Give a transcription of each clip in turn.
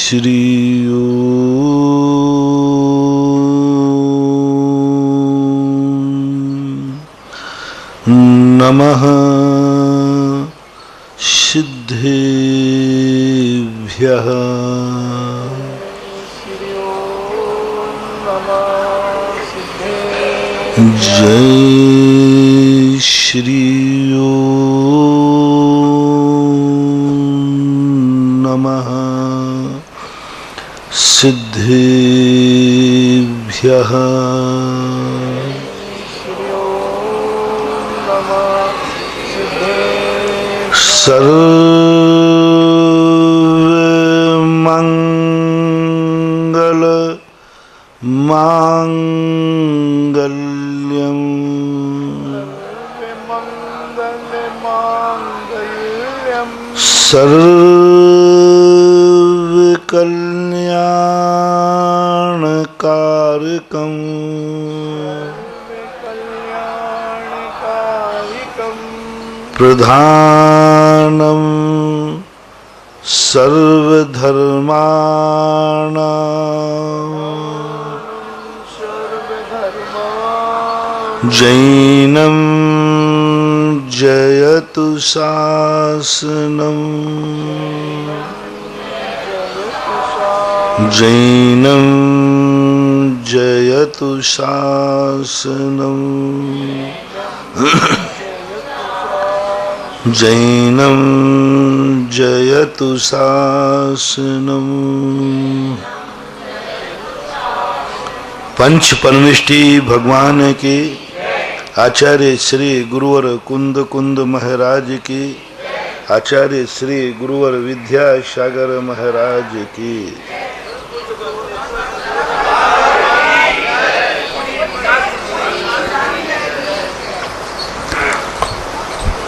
श्री नमः सिद्धेभ्यः। जय श्री नमः सिद्धेभ्यः। सर्वमंगल मांगल्यम सर्वकल्याणकारकम प्रधानम सर्वधर्माणां जैनं जयतु शासनम् जैनं जयतु शासनम् जैनं जयतु शासनम्। पंच परमेष्टि भगवान की, आचार्य श्री गुरुवर कुंद कुंद महाराज की, आचार्य श्री गुरुवर विद्यासागर महाराज की।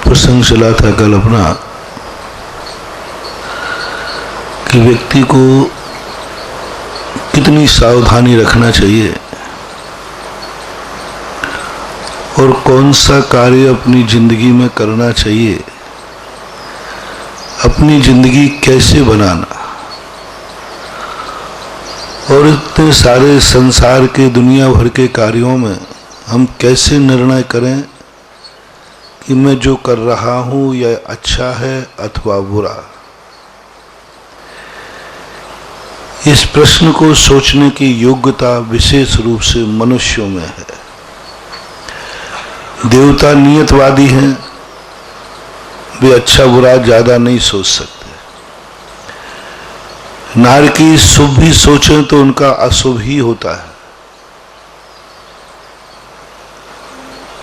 प्रसंग चला था कल अपना कि व्यक्ति को कितनी सावधानी रखना चाहिए और कौन सा कार्य अपनी जिंदगी में करना चाहिए, अपनी जिंदगी कैसे बनाना, और इतने सारे संसार के दुनिया भर के कार्यों में हम कैसे निर्णय करें कि मैं जो कर रहा हूं यह अच्छा है अथवा बुरा। इस प्रश्न को सोचने की योग्यता विशेष रूप से मनुष्यों में है। देवता नियतवादी हैं, वे अच्छा बुरा ज्यादा नहीं सोच सकते। नारकी शुभ भी सोचें तो उनका अशुभ ही होता है।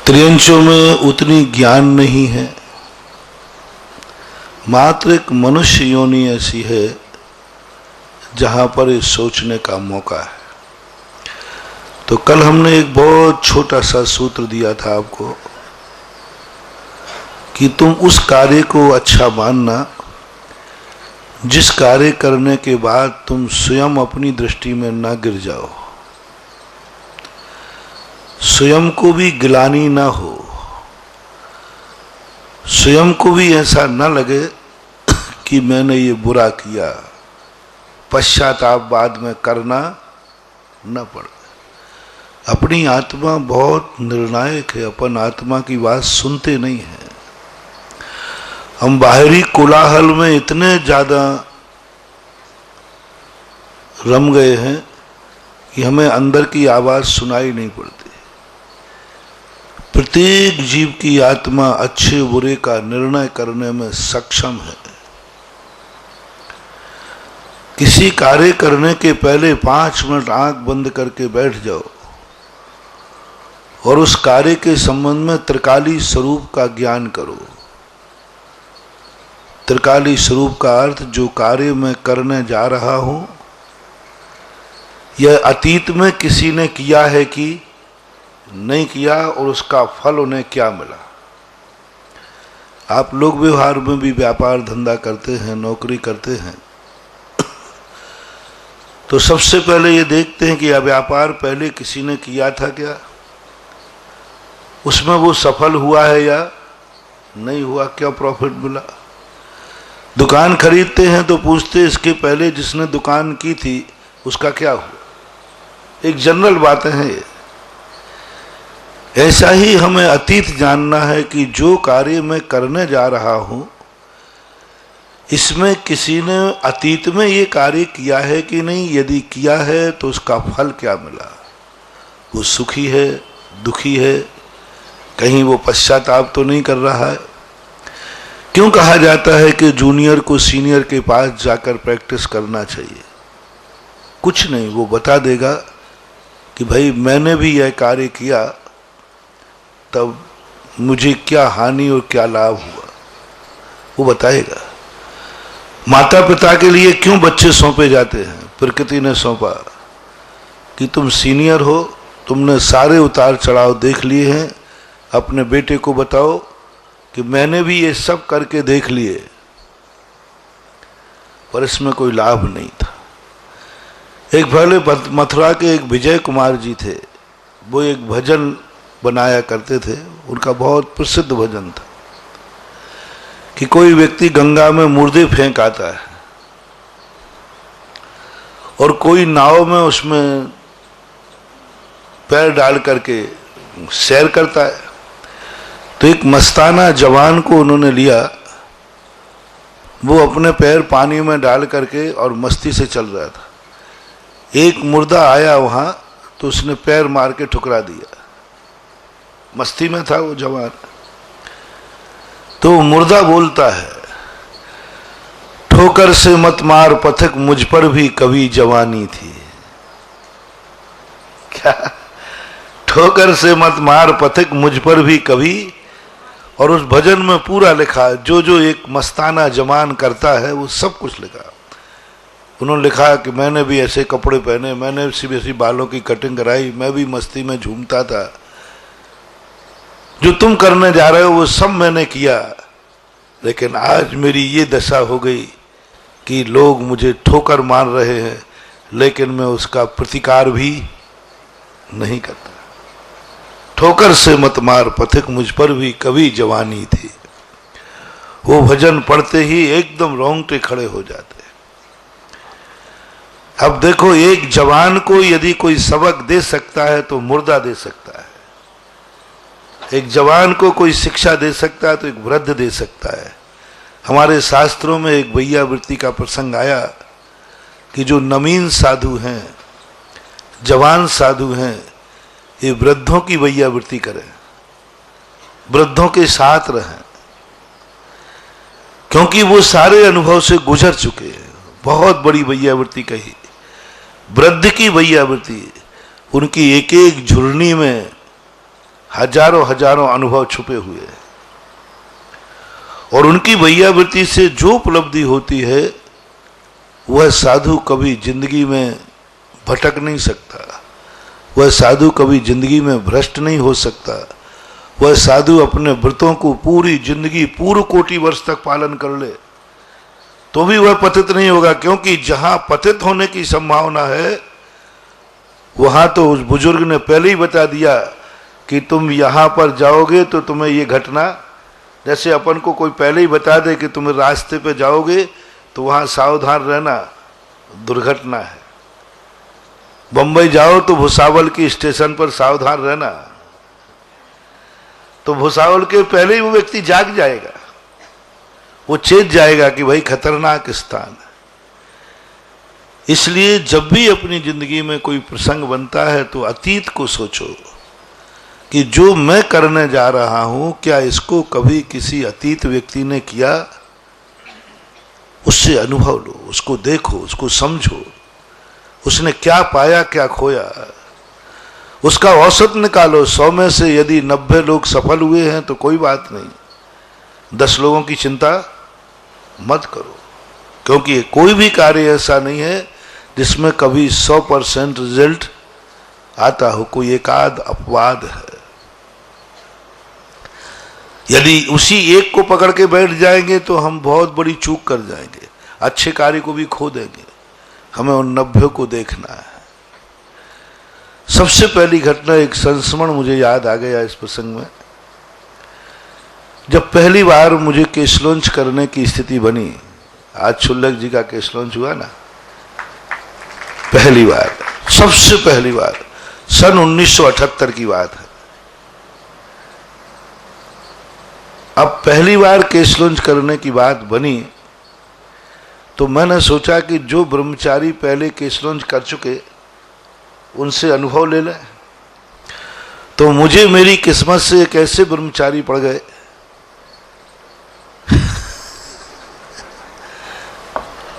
त्रियंचों में उतनी ज्ञान नहीं है। मात्र एक मनुष्य योनि ऐसी है जहां पर इस सोचने का मौका है। तो कल हमने एक बहुत छोटा सा सूत्र दिया था आपको कि तुम उस कार्य को अच्छा मानना जिस कार्य करने के बाद तुम स्वयं अपनी दृष्टि में ना गिर जाओ, स्वयं को भी गिलानी ना हो, स्वयं को भी ऐसा न लगे कि मैंने ये बुरा किया, पश्चाताप बाद में करना न पड़े। अपनी आत्मा बहुत निर्णायक है, अपन आत्मा की बात सुनते नहीं है। हम बाहरी कोलाहल में इतने ज्यादा रम गए हैं कि हमें अंदर की आवाज सुनाई नहीं पड़ती। प्रत्येक जीव की आत्मा अच्छे बुरे का निर्णय करने में सक्षम है। किसी कार्य करने के पहले 5 मिनट आंख बंद करके बैठ जाओ और उस कार्य के संबंध में त्रिकाली स्वरूप का ज्ञान करो। त्रिकाली स्वरूप का अर्थ जो कार्य मैं करने जा रहा हूं यह अतीत में किसी ने किया है कि नहीं किया और उसका फल उन्हें क्या मिला। आप लोग व्यवहार में भी व्यापार धंधा करते हैं, नौकरी करते हैं, तो सबसे पहले ये देखते हैं कि यह व्यापार पहले किसी ने किया था क्या, उसमें वो सफल हुआ है या नहीं हुआ, क्या प्रॉफिट मिला। दुकान खरीदते हैं तो पूछते इसके पहले जिसने दुकान की थी उसका क्या हुआ। एक जनरल बातें हैं ये। ऐसा ही हमें अतीत जानना है कि जो कार्य मैं करने जा रहा हूं इसमें किसी ने अतीत में ये कार्य किया है कि नहीं, यदि किया है तो उसका फल क्या मिला, वो सुखी है, दुखी है, कहीं वो पश्चाताप तो नहीं कर रहा है। क्यों कहा जाता है कि जूनियर को सीनियर के पास जाकर प्रैक्टिस करना चाहिए? कुछ नहीं, वो बता देगा कि भाई मैंने भी यह कार्य किया तब मुझे क्या हानि और क्या लाभ हुआ, वो बताएगा। माता पिता के लिए क्यों बच्चे सौंपे जाते हैं? प्रकृति ने सौंपा कि तुम सीनियर हो, तुमने सारे उतार चढ़ाव देख लिए हैं, अपने बेटे को बताओ कि मैंने भी ये सब करके देख लिए, पर इसमें कोई लाभ नहीं था। एक पहले मथुरा के एक विजय कुमार जी थे, वो एक भजन बनाया करते थे, उनका बहुत प्रसिद्ध भजन था कि कोई व्यक्ति गंगा में मुर्दे फेंक आता है और कोई नाव में उसमें पैर डाल करके सैर करता है। तो एक मस्ताना जवान को उन्होंने लिया, वो अपने पैर पानी में डाल करके और मस्ती से चल रहा था। एक मुर्दा आया वहां तो उसने पैर मार के ठुकरा दिया, मस्ती में था वो जवान। तो मुर्दा बोलता है, ठोकर से मत मार पथिक मुझ पर भी कभी जवानी थी। क्या? ठोकर से मत मार पथिक मुझ पर भी कभी। और उस भजन में पूरा लिखा, जो जो एक मस्ताना जवान करता है वो सब कुछ लिखा। उन्होंने लिखा कि मैंने भी ऐसे कपड़े पहने, मैंने ऐसी बालों की कटिंग कराई, मैं भी मस्ती में झूमता था, जो तुम करने जा रहे हो वो सब मैंने किया, लेकिन आज मेरी ये दशा हो गई कि लोग मुझे ठोकर मार रहे हैं, लेकिन मैं उसका प्रतिकार भी नहीं करता। ठोकर से मत मार पथिक मुझ पर भी कभी जवानी थी। वो भजन पढ़ते ही एकदम रोंगटे खड़े हो जाते। अब देखो, एक जवान को यदि कोई सबक दे सकता है तो मुर्दा दे सकता है, एक जवान को कोई शिक्षा दे सकता है तो एक वृद्ध दे सकता है। हमारे शास्त्रों में एक वैयावृत्ति का प्रसंग आया कि जो नवीन साधु हैं, जवान साधु हैं, ये वृद्धों की वैयावृत्ति करें, वृद्धों के साथ रहें, क्योंकि वो सारे अनुभव से गुजर चुके हैं। बहुत बड़ी वैयावृत्ति कही, वृद्ध की वैयावृत्ति, उनकी एक एक झुर्नी में हजारों हजारों अनुभव छुपे हुए हैं, और उनकी वैयावृत्ति से जो उपलब्धि होती है वह साधु कभी जिंदगी में भटक नहीं सकता, वह साधु कभी जिंदगी में भ्रष्ट नहीं हो सकता, वह साधु अपने व्रतों को पूरी जिंदगी पूर्व कोटि वर्ष तक पालन कर ले तो भी वह पतित नहीं होगा, क्योंकि जहां पतित होने की संभावना है वहां तो उस बुजुर्ग ने पहले ही बता दिया कि तुम यहां पर जाओगे तो तुम्हें ये घटना, जैसे अपन को कोई पहले ही बता दे कि तुम रास्ते पे जाओगे तो वहां सावधान रहना, दुर्घटना है। बंबई जाओ तो भुसावल की स्टेशन पर सावधान रहना, तो भुसावल के पहले ही वो व्यक्ति जाग जाएगा, वो चेत जाएगा कि भाई खतरनाक स्थान है। इसलिए जब भी अपनी जिंदगी में कोई प्रसंग बनता है तो अतीत को सोचो कि जो मैं करने जा रहा हूं क्या इसको कभी किसी अतीत व्यक्ति ने किया, उससे अनुभव लो, उसको देखो, उसको समझो, उसने क्या पाया क्या खोया, उसका औसत निकालो। 100 में से यदि 90 लोग सफल हुए हैं तो कोई बात नहीं, 10 लोगों की चिंता मत करो, क्योंकि कोई भी कार्य ऐसा नहीं है जिसमें कभी 100% रिजल्ट आता हो, कोई एकाध अपवाद है। यदि उसी एक को पकड़ के बैठ जाएंगे तो हम बहुत बड़ी चूक कर जाएंगे, अच्छे कार्य को भी खो देंगे। हमें उन 90 को देखना है। सबसे पहली घटना, एक संस्मरण मुझे याद आ गया इस प्रसंग में। जब पहली बार मुझे केस लॉन्च करने की स्थिति बनी, आज क्षुल्लक जी का केस लॉन्च हुआ ना, पहली बार, सबसे पहली बार सन 1978 की बात है। अब पहली बार केस लॉन्च करने की बात बनी तो मैंने सोचा कि जो ब्रह्मचारी पहले केस लॉन्च कर चुके उनसे अनुभव ले लें। तो मुझे मेरी किस्मत से एक ऐसे ब्रह्मचारी पड़ गए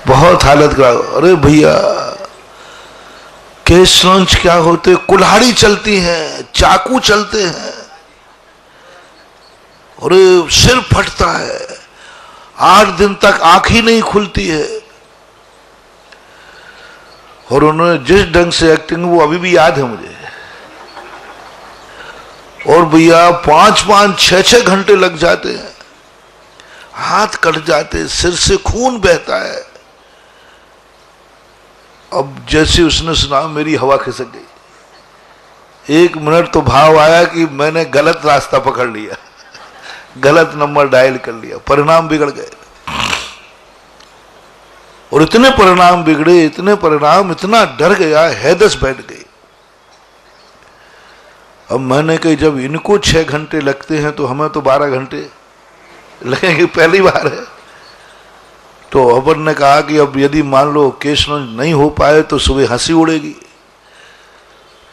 बहुत हालत खराब। अरे भैया केस लॉन्च क्या होते, कुल्हाड़ी चलती है, चाकू चलते हैं, और सिर फटता है, 8 दिन तक आंख ही नहीं खुलती है। और उन्होंने जिस ढंग से एक्टिंग, वो अभी भी याद है मुझे। और भैया 5-5, 6-6 घंटे लग जाते हैं, हाथ कट जाते, सिर से खून बहता है। अब जैसे उसने सुना मेरी हवा खिसक गई। 1 मिनट तो भाव आया कि मैंने गलत रास्ता पकड़ लिया, गलत नंबर डायल कर लिया, परिणाम बिगड़ गए। और इतने परिणाम बिगड़े, इतने परिणाम, इतना डर गया, हैदस बैठ गई। अब मैंने कही जब इनको 6 घंटे लगते हैं तो हमें तो 12 घंटे लगेंगे, पहली बार है। तो अपन ने कहा कि अब यदि मान लो केस नहीं हो पाए तो सुबह हंसी उड़ेगी।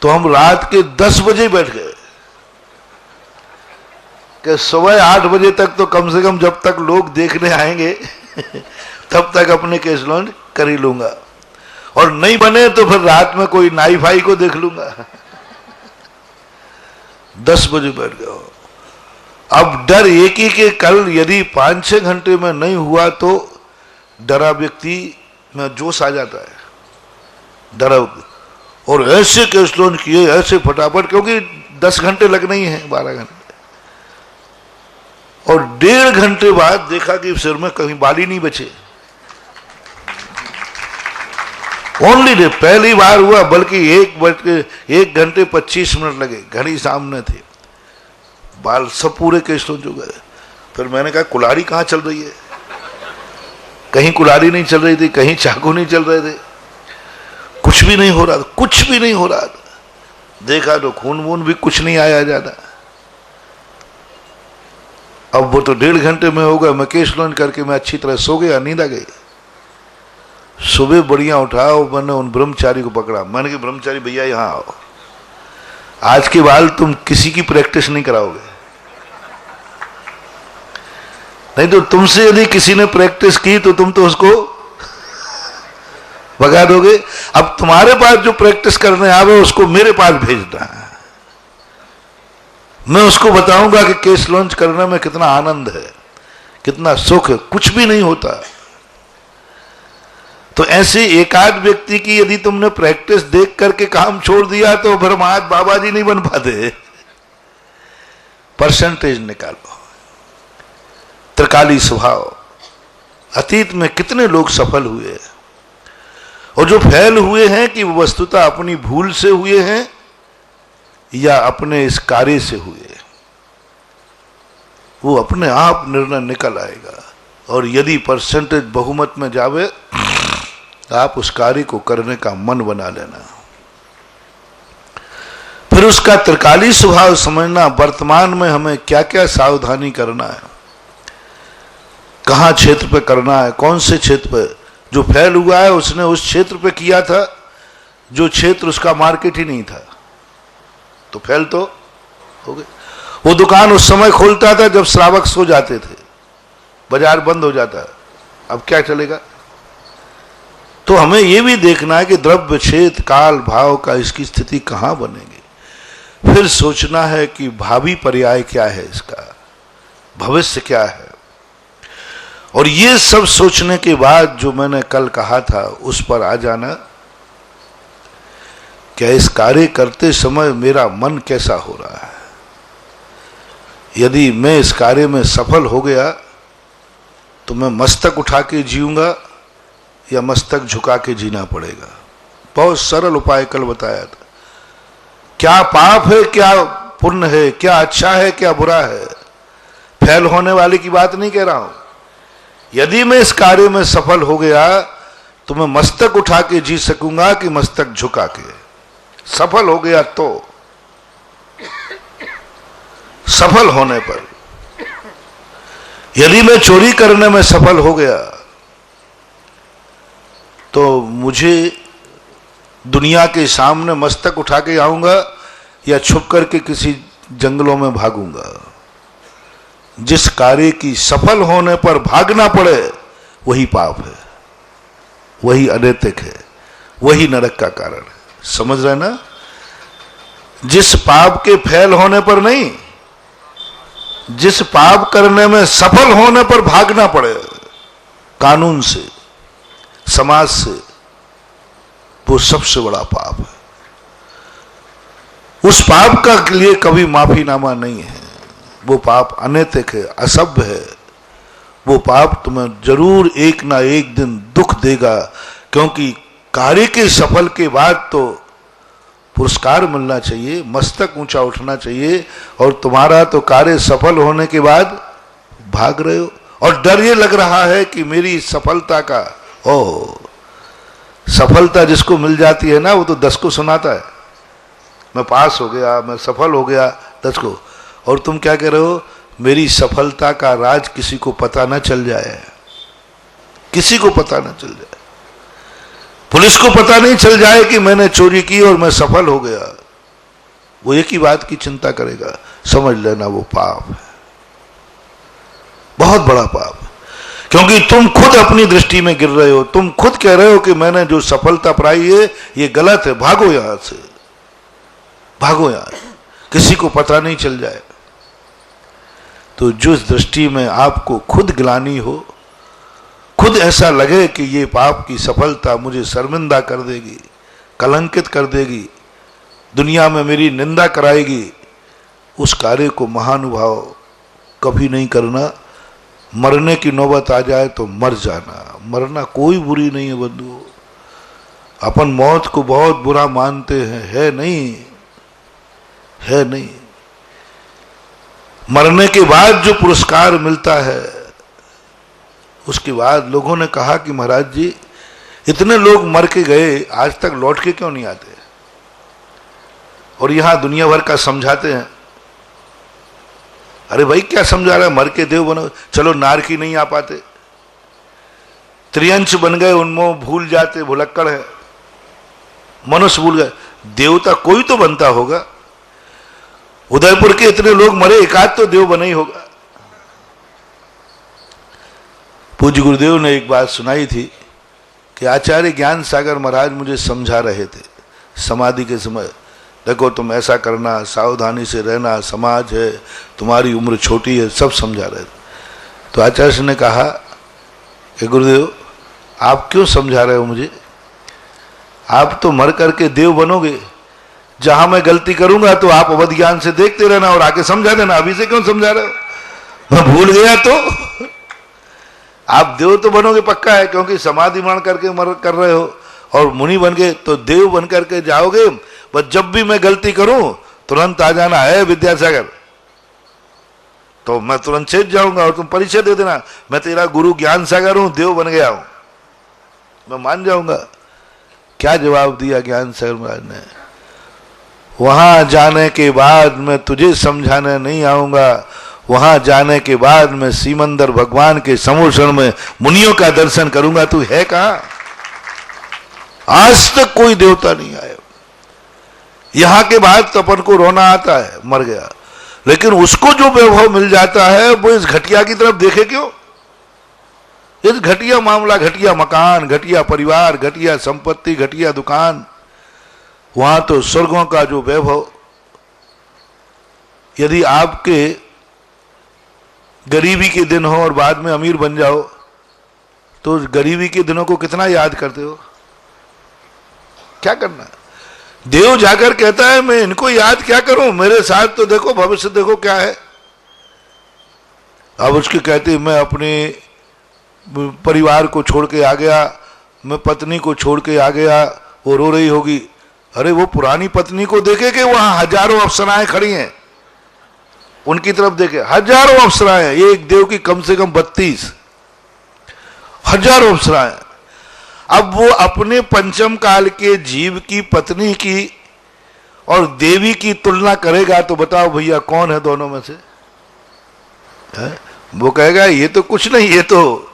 तो हम रात के 10 बजे बैठ गए कि सुबह 8 बजे तक तो कम से कम जब तक लोग देखने आएंगे तब तक अपने केस लॉन्च कर ही लूंगा, और नहीं बने तो फिर रात में कोई नाई भाई को देख लूंगा। 10 बजे बैठ गए। अब डर एक ही कि कल यदि 5-6 घंटे में नहीं हुआ तो डरा व्यक्ति में जोश आ जाता है, डरा। और ऐसे केस लॉन्च किए, ऐसे फटाफट, क्योंकि 10 घंटे लगने ही हैं, 12 घंटे। और 1.5 घंटे बाद देखा कि सिर में कहीं बाल ही नहीं बचे। ओनली डे, पहली बार हुआ, बल्कि 1 घंटे 25 मिनट लगे, घड़ी सामने थे, बाल सब पूरे केस लॉन्च हो गए। फिर मैंने कहा कुल्हाड़ी कहाँ चल रही है? कहीं कुल्हाड़ी नहीं चल रही थी, कहीं चाकू नहीं चल रहे थे, कुछ भी नहीं हो रहा था, कुछ भी नहीं हो रहा था। देखा तो खून वून भी कुछ नहीं आया ज्यादा। अब वो तो 1.5 घंटे में हो गया। मैं केस लॉन्च करके मैं अच्छी तरह सो गया, नींद आ गई। सुबह बढ़िया उठा और मैंने उन ब्रह्मचारी को पकड़ा। मैंने कहा ब्रह्मचारी भैया यहाँ आओ, आज के बाद तुम किसी की प्रैक्टिस नहीं कराओगे, नहीं तो तुमसे यदि किसी ने प्रैक्टिस की तो तुम तो उसको भगा दोगे। अब तुम्हारे पास जो प्रैक्टिस करने आवे उसको मेरे पास भेजना है, मैं उसको बताऊंगा कि केस लॉन्च करने में कितना आनंद है, कितना सुख है, कुछ भी नहीं होता। तो ऐसे एकाध व्यक्ति की यदि तुमने प्रैक्टिस देख करके काम छोड़ दिया तो फिर महात बाबा जी नहीं बन पाते। परसेंटेज निकालो। त्रिकाली स्वभाव, अतीत में कितने लोग सफल हुए, और जो फेल हुए हैं कि वो वस्तुतः अपनी भूल से हुए हैं या अपने इस कार्य से हुए, वो अपने आप निर्णय निकल आएगा। और यदि परसेंटेज बहुमत में जावे आप उस कार्य को करने का मन बना लेना। फिर उसका त्रिकाली स्वभाव समझना, वर्तमान में हमें क्या क्या सावधानी करना है, कहां क्षेत्र पे करना है, कौन से क्षेत्र पे। जो फेल हुआ है उसने उस क्षेत्र पे किया था जो क्षेत्र उसका मार्केट ही नहीं था, तो फेल तो हो गए। वो दुकान उस समय खोलता था जब श्रावक सो जाते थे, बाजार बंद हो जाता है, अब क्या चलेगा। तो हमें यह भी देखना है कि द्रव्य क्षेत्र काल भाव का इसकी स्थिति कहां बनेगी। फिर सोचना है कि भावी पर्याय क्या है, इसका भविष्य क्या है। और ये सब सोचने के बाद जो मैंने कल कहा था उस पर आ जाना, क्या इस कार्य करते समय मेरा मन कैसा हो रहा है। यदि मैं इस कार्य में सफल हो गया तो मैं मस्तक उठा के जीऊंगा या मस्तक झुका के जीना पड़ेगा। बहुत सरल उपाय कल बताया था। क्या पाप है, क्या पुण्य है, क्या अच्छा है, क्या बुरा है। फेल होने वाले की बात नहीं कह रहा हूं, यदि मैं इस कार्य में सफल हो गया तो मैं मस्तक उठा के जी सकूंगा कि मस्तक झुका के। सफल हो गया तो, सफल होने पर, यदि मैं चोरी करने में सफल हो गया तो मुझे दुनिया के सामने मस्तक उठा के आऊंगा या छुप करके किसी जंगलों में भागूंगा। जिस कार्य की सफल होने पर भागना पड़े वही पाप है, वही अनैतिक है, वही नरक का कारण है। समझ रहे ना? जिस पाप के फैल होने पर नहीं, जिस पाप करने में सफल होने पर भागना पड़े कानून से, समाज से, वो सबसे बड़ा पाप है। उस पाप का लिए कभी माफीनामा नहीं है। वो पाप अनैतिक है, असभ्य है। वो पाप तुम्हें जरूर एक ना एक दिन दुख देगा, क्योंकि कार्य के सफल के बाद तो पुरस्कार मिलना चाहिए, मस्तक ऊंचा उठना चाहिए, और तुम्हारा तो कार्य सफल होने के बाद भाग रहे हो और डर ये लग रहा है कि मेरी सफलता का, सफलता जिसको मिल जाती है ना वो तो 10 को सुनाता है, मैं पास हो गया, मैं सफल हो गया 10 को। और तुम क्या कह रहे हो? मेरी सफलता का राज किसी को पता ना चल जाए, किसी को पता ना चल जाए, पुलिस को पता नहीं चल जाए कि मैंने चोरी की और मैं सफल हो गया। वो एक ही बात की चिंता करेगा। समझ लेना वो पाप है, बहुत बड़ा पाप है, क्योंकि तुम खुद अपनी दृष्टि में गिर रहे हो। तुम खुद कह रहे हो कि मैंने जो सफलता पाई है ये गलत है, भागो यहां से, भागो यहां, किसी को पता नहीं चल जाए। तो जिस दृष्टि में आपको खुद गिलानी हो, खुद ऐसा लगे कि ये पाप की सफलता मुझे शर्मिंदा कर देगी, कलंकित कर देगी, दुनिया में मेरी निंदा कराएगी, उस कार्य को महानुभाव कभी नहीं करना। मरने की नौबत आ जाए तो मर जाना, मरना कोई बुरी नहीं है बंधु। अपन मौत को बहुत बुरा मानते हैं, है नहीं, है नहीं। मरने के बाद जो पुरस्कार मिलता है, उसके बाद लोगों ने कहा कि महाराज जी इतने लोग मर के गए, आज तक लौट के क्यों नहीं आते? और यहां दुनिया भर का समझाते हैं। अरे भाई क्या समझा रहा है? मर के देव बनो, चलो नारकी नहीं आ पाते, त्रियंश बन गए, उनमें भूल जाते, भुलक्कड़ है, मनुष्य भूल गए, देवता कोई तो बनता होगा। उदयपुर के इतने लोग मरे, एकाध तो देव बना ही होगा। पूज्य गुरुदेव ने एक बात सुनाई थी कि आचार्य ज्ञान सागर महाराज मुझे समझा रहे थे समाधि के समय, देखो तुम ऐसा करना, सावधानी से रहना, समाज है, तुम्हारी उम्र छोटी है, सब समझा रहे थे। तो आचार्य ने कहा कि गुरुदेव आप क्यों समझा रहे हो मुझे? आप तो मर करके देव बनोगे, जहां मैं गलती करूंगा तो आप अवध ज्ञान से देखते रहना और आके समझा देना। अभी से क्यों समझा रहे हो? मैं भूल गया तो आप देव तो बनोगे पक्का है, क्योंकि समाधि मरण करके मर कर रहे हो, और मुनि बन गए तो देव बन करके जाओगे। बस जब भी मैं गलती करूं तुरंत आ जाना है विद्यासागर, तो मैं तुरंत चेत जाऊंगा और तुम परिचय दे देना, मैं तेरा गुरु ज्ञान सागर हूं, देव बन गया हूं, मैं मान जाऊंगा। क्या जवाब दिया ज्ञान सागर महाराज ने? वहां जाने के बाद मैं तुझे समझाने नहीं आऊंगा, वहां जाने के बाद मैं सीमंदर भगवान के समोषण में मुनियों का दर्शन करूंगा। तू है कहां? आज तक कोई देवता नहीं आया। यहां के बाद तो अपन को रोना आता है, मर गया, लेकिन उसको जो वैभव मिल जाता है वो इस घटिया की तरफ देखे क्यों? इस घटिया मामला, घटिया मकान, घटिया परिवार, घटिया संपत्ति, घटिया दुकान, वहां तो स्वर्गों का जो वैभव। यदि आपके गरीबी के दिन हो और बाद में अमीर बन जाओ तो गरीबी के दिनों को कितना याद करते हो? क्या करना? देव जाकर कहता है मैं इनको याद क्या करूं, मेरे साथ तो देखो, भविष्य देखो क्या है। अब उसके कहते मैं अपने परिवार को छोड़ के आ गया, मैं पत्नी को छोड़ के आ गया, वो रो रही होगी। अरे वो पुरानी पत्नी को देखे कि वहां हजारों अप्सराएं खड़ी हैं, उनकी तरफ देखे, हजारों अप्सराएं, एक देव की कम से कम 32। हजारों अप्सराएं। अब वो अपने पंचम काल के जीव की पत्नी की और देवी की तुलना करेगा तो बताओ भैया कौन है दोनों में से? है? वो कहेगा ये तो कुछ नहीं, ये तो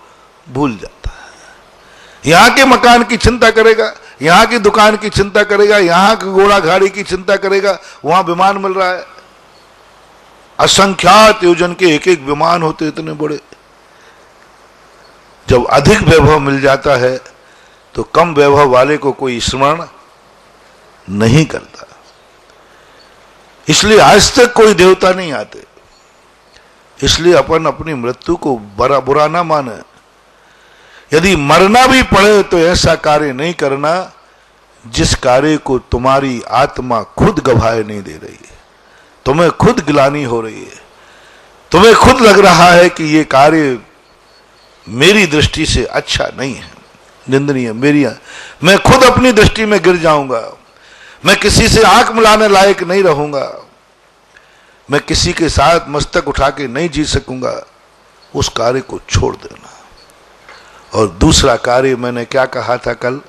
भूल जाता है। यहां के मकान की चिंता करेगा, यहां की दुकान की चिंता करेगा, यहां की घोड़ा गाड़ी की चिंता करेगा, वहां विमान मिल रहा है, असंख्यात योजन के एक एक विमान होते इतने बड़े। जब अधिक वैभव मिल जाता है तो कम वैभव वाले को कोई स्मरण नहीं करता। इसलिए आज तक कोई देवता नहीं आते। इसलिए अपन अपनी मृत्यु को बुरा ना माने। यदि मरना भी पड़े तो ऐसा कार्य नहीं करना जिस कार्य को तुम्हारी आत्मा खुद गवाहे नहीं दे रही है, तुम्हें खुद गिलानी हो रही है, तुम्हें खुद लग रहा है कि ये कार्य मेरी दृष्टि से अच्छा नहीं है, निंदनीय, मैं खुद अपनी दृष्टि में गिर जाऊंगा, मैं किसी से आंख मिलाने लायक नहीं रहूंगा, मैं किसी के साथ मस्तक उठा के नहीं जी सकूंगा, उस कार्य को छोड़ देना। और दूसरा कार्य मैंने क्या कहा था कल,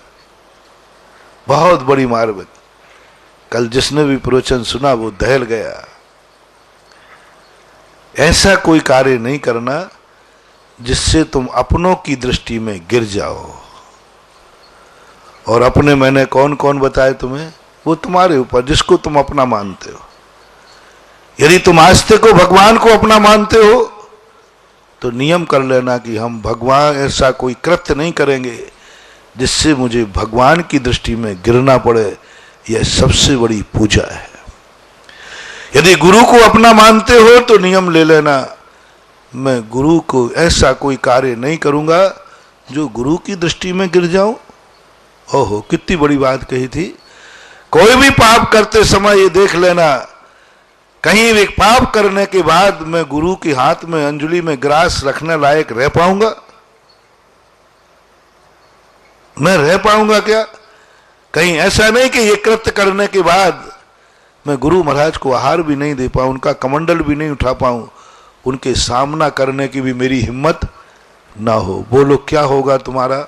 बहुत बड़ी मार्मिक, कल जिसने भी प्रवचन सुना वो दहल गया। ऐसा कोई कार्य नहीं करना जिससे तुम अपनों की दृष्टि में गिर जाओ। और अपने मैंने कौन कौन बताए तुम्हें, वो तुम्हारे ऊपर, जिसको तुम अपना मानते हो। यदि तुम आस्तिक को भगवान को अपना मानते हो तो नियम कर लेना कि हम भगवान ऐसा कोई कृत्य नहीं करेंगे जिससे मुझे भगवान की दृष्टि में गिरना पड़े। यह सबसे बड़ी पूजा है। यदि गुरु को अपना मानते हो तो नियम ले लेना, मैं गुरु को ऐसा कोई कार्य नहीं करूंगा जो गुरु की दृष्टि में गिर जाऊं। ओहो, कितनी बड़ी बात कही थी। कोई भी पाप करते समय ये देख लेना, कहीं भी पाप करने के बाद मैं गुरु के हाथ में अंजलि में ग्रास रखने लायक रह पाऊंगा? मैं रह पाऊंगा क्या? कहीं ऐसा नहीं कि ये कृत्य करने के बाद मैं गुरु महाराज को आहार भी नहीं दे पाऊं, उनका कमंडल भी नहीं उठा पाऊं, उनके सामना करने की भी मेरी हिम्मत ना हो। बोलो क्या होगा तुम्हारा?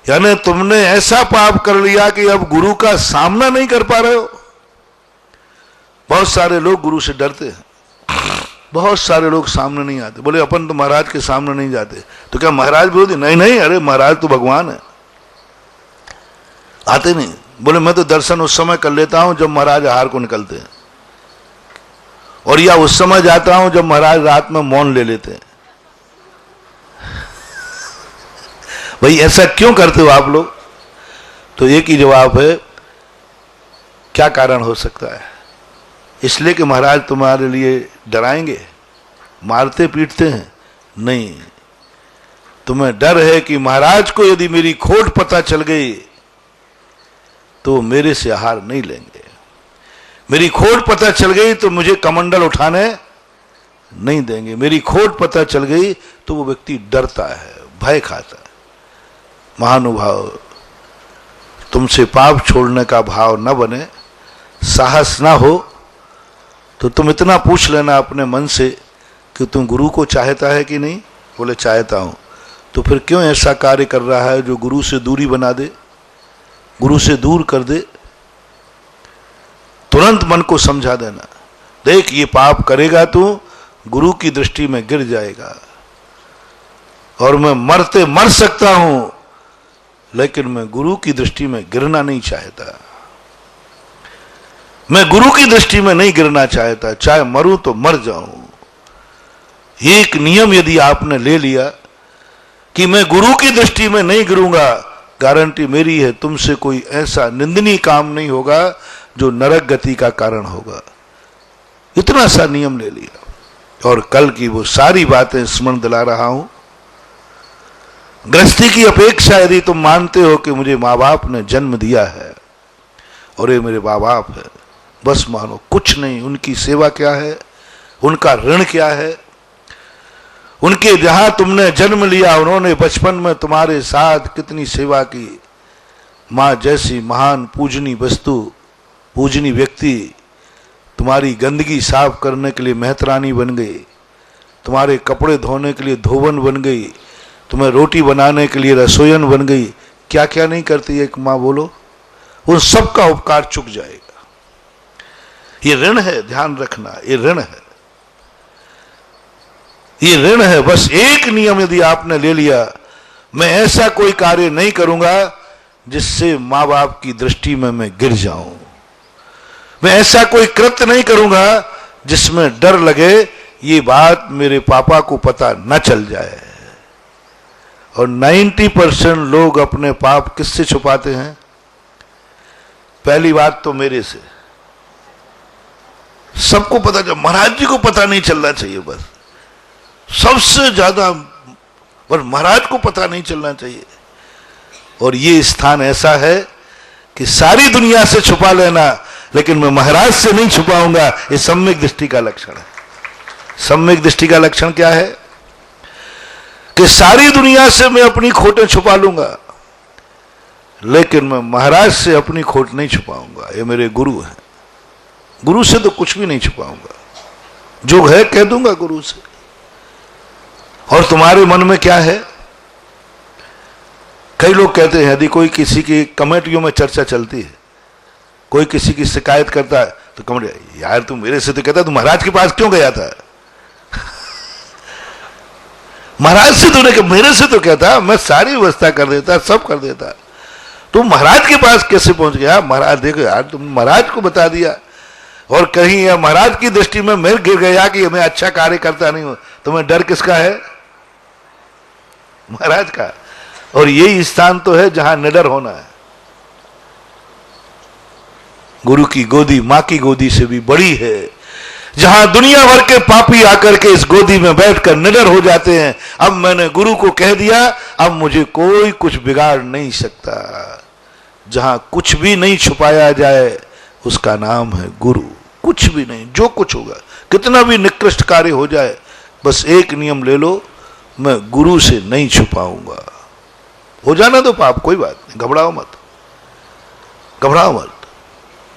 यानी तुमने ऐसा पाप कर लिया कि अब गुरु का सामना नहीं कर पा रहे हो। बहुत सारे लोग गुरु से डरते हैं, बहुत सारे लोग सामने नहीं आते। बोले अपन तो महाराज के सामने नहीं जाते, तो क्या महाराज विरोधी? नहीं नहीं, अरे महाराज तो भगवान है, आते नहीं। बोले मैं तो दर्शन उस समय कर लेता हूं जब महाराज आहार को निकलते हैं, और या उस समय जाता हूं जब महाराज रात में मौन ले लेते हैं। भाई ऐसा क्यों करते हो आप लोग? तो एक ही जवाब है, क्या कारण हो सकता है? इसलिए कि महाराज तुम्हारे लिए डराएंगे, मारते पीटते हैं? नहीं, तुम्हें डर है कि महाराज को यदि मेरी खोट पता चल गई तो मेरे से आहार नहीं लेंगे, मेरी खोट पता चल गई तो मुझे कमंडल उठाने नहीं देंगे, मेरी खोट पता चल गई तो वो व्यक्ति डरता है, भय खाता है। महानुभाव, तुमसे पाप छोड़ने का भाव न बने, साहस ना हो तो तुम इतना पूछ लेना अपने मन से कि तुम गुरु को चाहता है कि नहीं। बोले चाहता हूं। तो फिर क्यों ऐसा कार्य कर रहा है जो गुरु से दूरी बना दे, गुरु से दूर कर दे? तुरंत मन को समझा देना, देख ये पाप करेगा तू, गुरु की दृष्टि में गिर जाएगा, और मैं मरते मर सकता हूं लेकिन मैं गुरु की दृष्टि में गिरना नहीं चाहता। मैं गुरु की दृष्टि में नहीं गिरना चाहता, चाहे मरूं तो मर जाऊं। एक नियम यदि आपने ले लिया कि मैं गुरु की दृष्टि में नहीं गिरूंगा, गारंटी मेरी है तुमसे कोई ऐसा निंदनीय काम नहीं होगा जो नरक गति का कारण होगा। इतना सा नियम ले लिया। और कल की वो सारी बातें स्मरण दिला रहा हूं। गृहस्थी की अपेक्षा यदि तुम मानते हो कि मुझे माँ बाप ने जन्म दिया है और ये मेरे माँ बाप है, बस मानो, कुछ नहीं। उनकी सेवा क्या है, उनका ऋण क्या है? उनके जहां तुमने जन्म लिया, उन्होंने बचपन में तुम्हारे साथ कितनी सेवा की। मां जैसी महान पूजनी वस्तु, पूजनी व्यक्ति तुम्हारी गंदगी साफ करने के लिए मेहतरानी बन गई, तुम्हारे कपड़े धोने के लिए धोवन बन गई, तुम्हें रोटी बनाने के लिए रसोईयन बन गई, क्या क्या नहीं करती एक माँ बोलो, उन सब का उपकार चुक जाएगा। ये ऋण है, ध्यान रखना, ये ऋण है, ये ऋण है। बस एक नियम यदि आपने ले लिया, मैं ऐसा कोई कार्य नहीं करूंगा जिससे माँ बाप की दृष्टि में मैं गिर जाऊं, मैं ऐसा कोई कृत्य नहीं करूंगा जिसमें डर लगे ये बात मेरे पापा को पता न चल जाए। और 90% लोग अपने पाप किससे छुपाते हैं? पहली बात तो मेरे से। सबको पता चल, महाराज जी को पता नहीं चलना चाहिए बस, सबसे ज्यादा, पर महाराज को पता नहीं चलना चाहिए। और ये स्थान ऐसा है कि सारी दुनिया से छुपा लेना, लेकिन मैं महाराज से नहीं छुपाऊंगा, ये सम्यक दृष्टि का लक्षण है। सम्यक दृष्टि का लक्षण क्या है? कि सारी दुनिया से मैं अपनी खोटें छुपा लूंगा, लेकिन मैं महाराज से अपनी खोट नहीं छुपाऊंगा। ये मेरे गुरु हैं, गुरु से तो कुछ भी नहीं छुपाऊंगा, जो है कह दूंगा गुरु से। और तुम्हारे मन में क्या है? कई लोग कहते हैं, यदि कोई किसी की कमेटियों में चर्चा चलती है, कोई किसी की शिकायत करता है तो कमेटी, यार तू मेरे से तो कहता, तू महाराज के पास क्यों गया था? महाराज से तूने कहा, मेरे से तो कहता, मैं सारी व्यवस्था कर देता, सब कर देता, तुम महाराज के पास कैसे पहुंच गया? महाराज देखो यार, तुम महाराज को बता दिया, और कहीं या महाराज की दृष्टि में मैं गिर गया कि मैं अच्छा कार्य करता नहीं हूं, तुम्हें डर किसका है? महाराज का। और यही स्थान तो है जहां निडर होना है। गुरु की गोदी मां की गोदी से भी बड़ी है, जहां दुनिया भर के पापी आकर के इस गोदी में बैठकर निडर हो जाते हैं। अब मैंने गुरु को कह दिया, अब मुझे कोई कुछ बिगाड़ नहीं सकता। जहां कुछ भी नहीं छुपाया जाए उसका नाम है गुरु। कुछ भी नहीं, जो कुछ होगा, कितना भी निकृष्ट कार्य हो जाए, बस एक नियम ले लो, मैं गुरु से नहीं छुपाऊंगा। हो जाना तो पाप, कोई बात नहीं, घबराओ मत, घबराओ मत।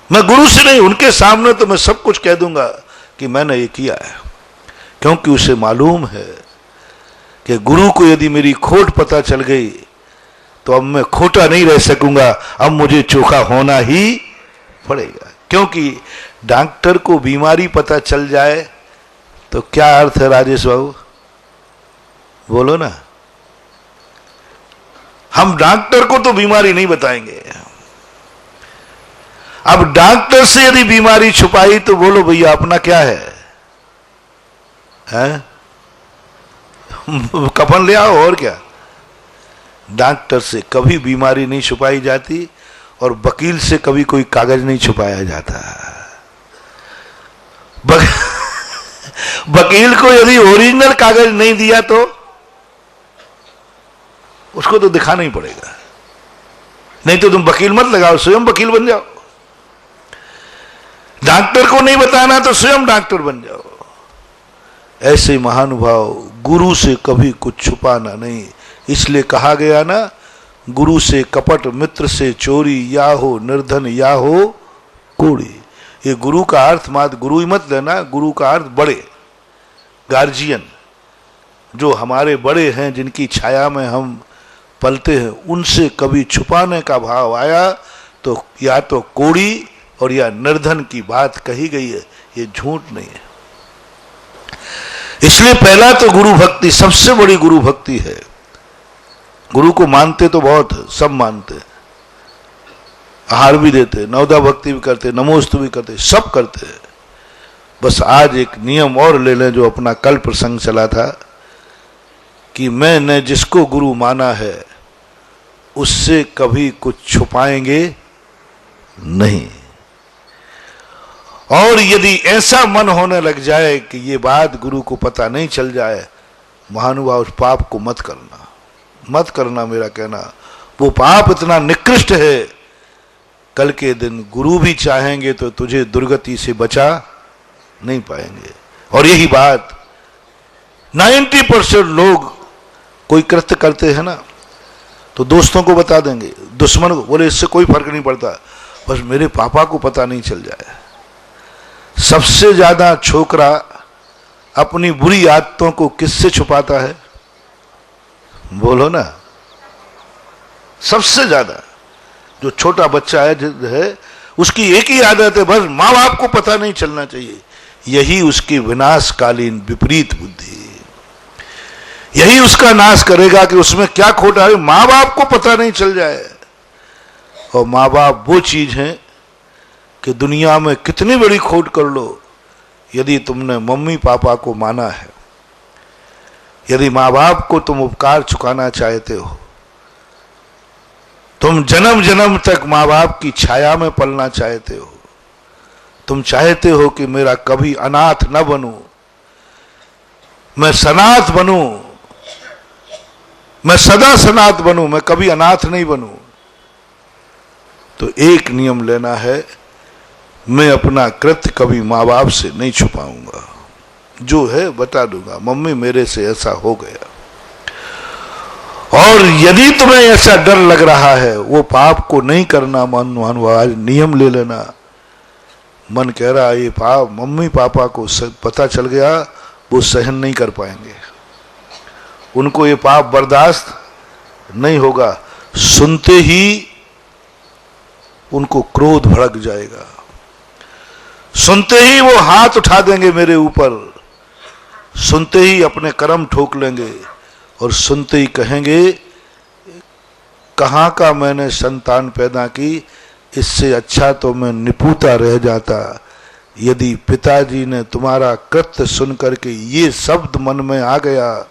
मैं गुरु से नहीं, उनके सामने तो मैं सब कुछ कह दूंगा कि मैंने ये किया है, क्योंकि उसे मालूम है कि गुरु को यदि मेरी खोट पता चल गई तो अब मैं खोटा नहीं रह सकूंगा, अब मुझे चोखा होना ही पड़ेगा। क्योंकि डॉक्टर को बीमारी पता चल जाए तो क्या अर्थ है राजेश बाबू? बोलो ना। हम डॉक्टर को तो बीमारी नहीं बताएंगे, अब डॉक्टर से यदि बीमारी छुपाई तो बोलो भैया अपना क्या है? कफन ले आओ, और क्या। डॉक्टर से कभी बीमारी नहीं छुपाई जाती, और वकील से कभी कोई कागज नहीं छुपाया जाता। वकील को यदि ओरिजिनल कागज नहीं दिया तो उसको तो दिखाना ही पड़ेगा, नहीं तो तुम वकील मत लगाओ, स्वयं वकील बन जाओ। डॉक्टर को नहीं बताना तो स्वयं डॉक्टर बन जाओ। ऐसे महानुभाव गुरु से कभी कुछ छुपाना नहीं। इसलिए कहा गया ना, गुरु से कपट मित्र से चोरी, या हो निर्धन या हो कोड़ी। ये गुरु का अर्थ मात्र गुरु ही मत लेना, गुरु का अर्थ बड़े, गार्जियन, जो हमारे बड़े हैं, जिनकी छाया में हम पलते हैं, उनसे कभी छुपाने का भाव आया तो या तो कोड़ी और या निर्धन की बात कही गई है, ये झूठ नहीं है। इसलिए पहला तो गुरु भक्ति सबसे बड़ी गुरु भक्ति है। गुरु को मानते तो बहुत है, सब मानते, आहार भी देते, नवदा भक्ति भी करते, नमोस्तु भी करते, सब करते हैं। बस आज एक नियम और ले लें, जो अपना कल प्रसंग चला था, कि मैंने जिसको गुरु माना है उससे कभी कुछ छुपाएंगे नहीं। और यदि ऐसा मन होने लग जाए कि ये बात गुरु को पता नहीं चल जाए, महानुभाव, उस पाप को मत करना, मत करना। मेरा कहना, वो पाप इतना निकृष्ट है, कल के दिन गुरु भी चाहेंगे तो तुझे दुर्गति से बचा नहीं पाएंगे। और यही बात 90% लोग कोई कृत्य करते हैं ना, तो दोस्तों को बता देंगे, दुश्मन को, बोले इससे कोई फर्क नहीं पड़ता, बस मेरे पापा को पता नहीं चल जाए। सबसे ज्यादा छोकरा अपनी बुरी आदतों को किससे छुपाता है? बोलो ना, सबसे ज्यादा जो छोटा बच्चा है उसकी एक ही आदत है, बस माँ बाप को पता नहीं चलना चाहिए। यही उसकी विनाशकालीन विपरीत बुद्धि, यही उसका नाश करेगा कि उसमें क्या खोटा है, माँ बाप को पता नहीं चल जाए। और माँ बाप वो चीज है कि दुनिया में कितनी बड़ी खोट कर लो, यदि तुमने मम्मी पापा को माना है, यदि माँ बाप को तुम उपकार चुकाना चाहते हो, तुम जन्म जन्म तक माँ बाप की छाया में पलना चाहते हो, तुम चाहते हो कि मेरा कभी अनाथ न बनूं, मैं सनाथ बनूं, मैं सदा सनाथ बनूं, मैं कभी अनाथ नहीं बनूं, तो एक नियम लेना है, मैं अपना कृत्य कभी माँ बाप से नहीं छुपाऊंगा, जो है बता दूंगा, मम्मी मेरे से ऐसा हो गया। और यदि तुम्हें ऐसा डर लग रहा है वो पाप को नहीं करना, मानो आज नियम ले लेना, मन कह रहा है ये पाप मम्मी पापा को पता चल गया, वो सहन नहीं कर पाएंगे, उनको ये पाप बर्दाश्त नहीं होगा, सुनते ही उनको क्रोध भड़क जाएगा, सुनते ही वो हाथ उठा देंगे मेरे ऊपर, सुनते ही अपने कर्म ठोक लेंगे, और सुनते ही कहेंगे कहाँ का मैंने संतान पैदा की, इससे अच्छा तो मैं निपुता रह जाता। यदि पिताजी ने तुम्हारा कृत्य सुन करके ये शब्द मन में आ गया,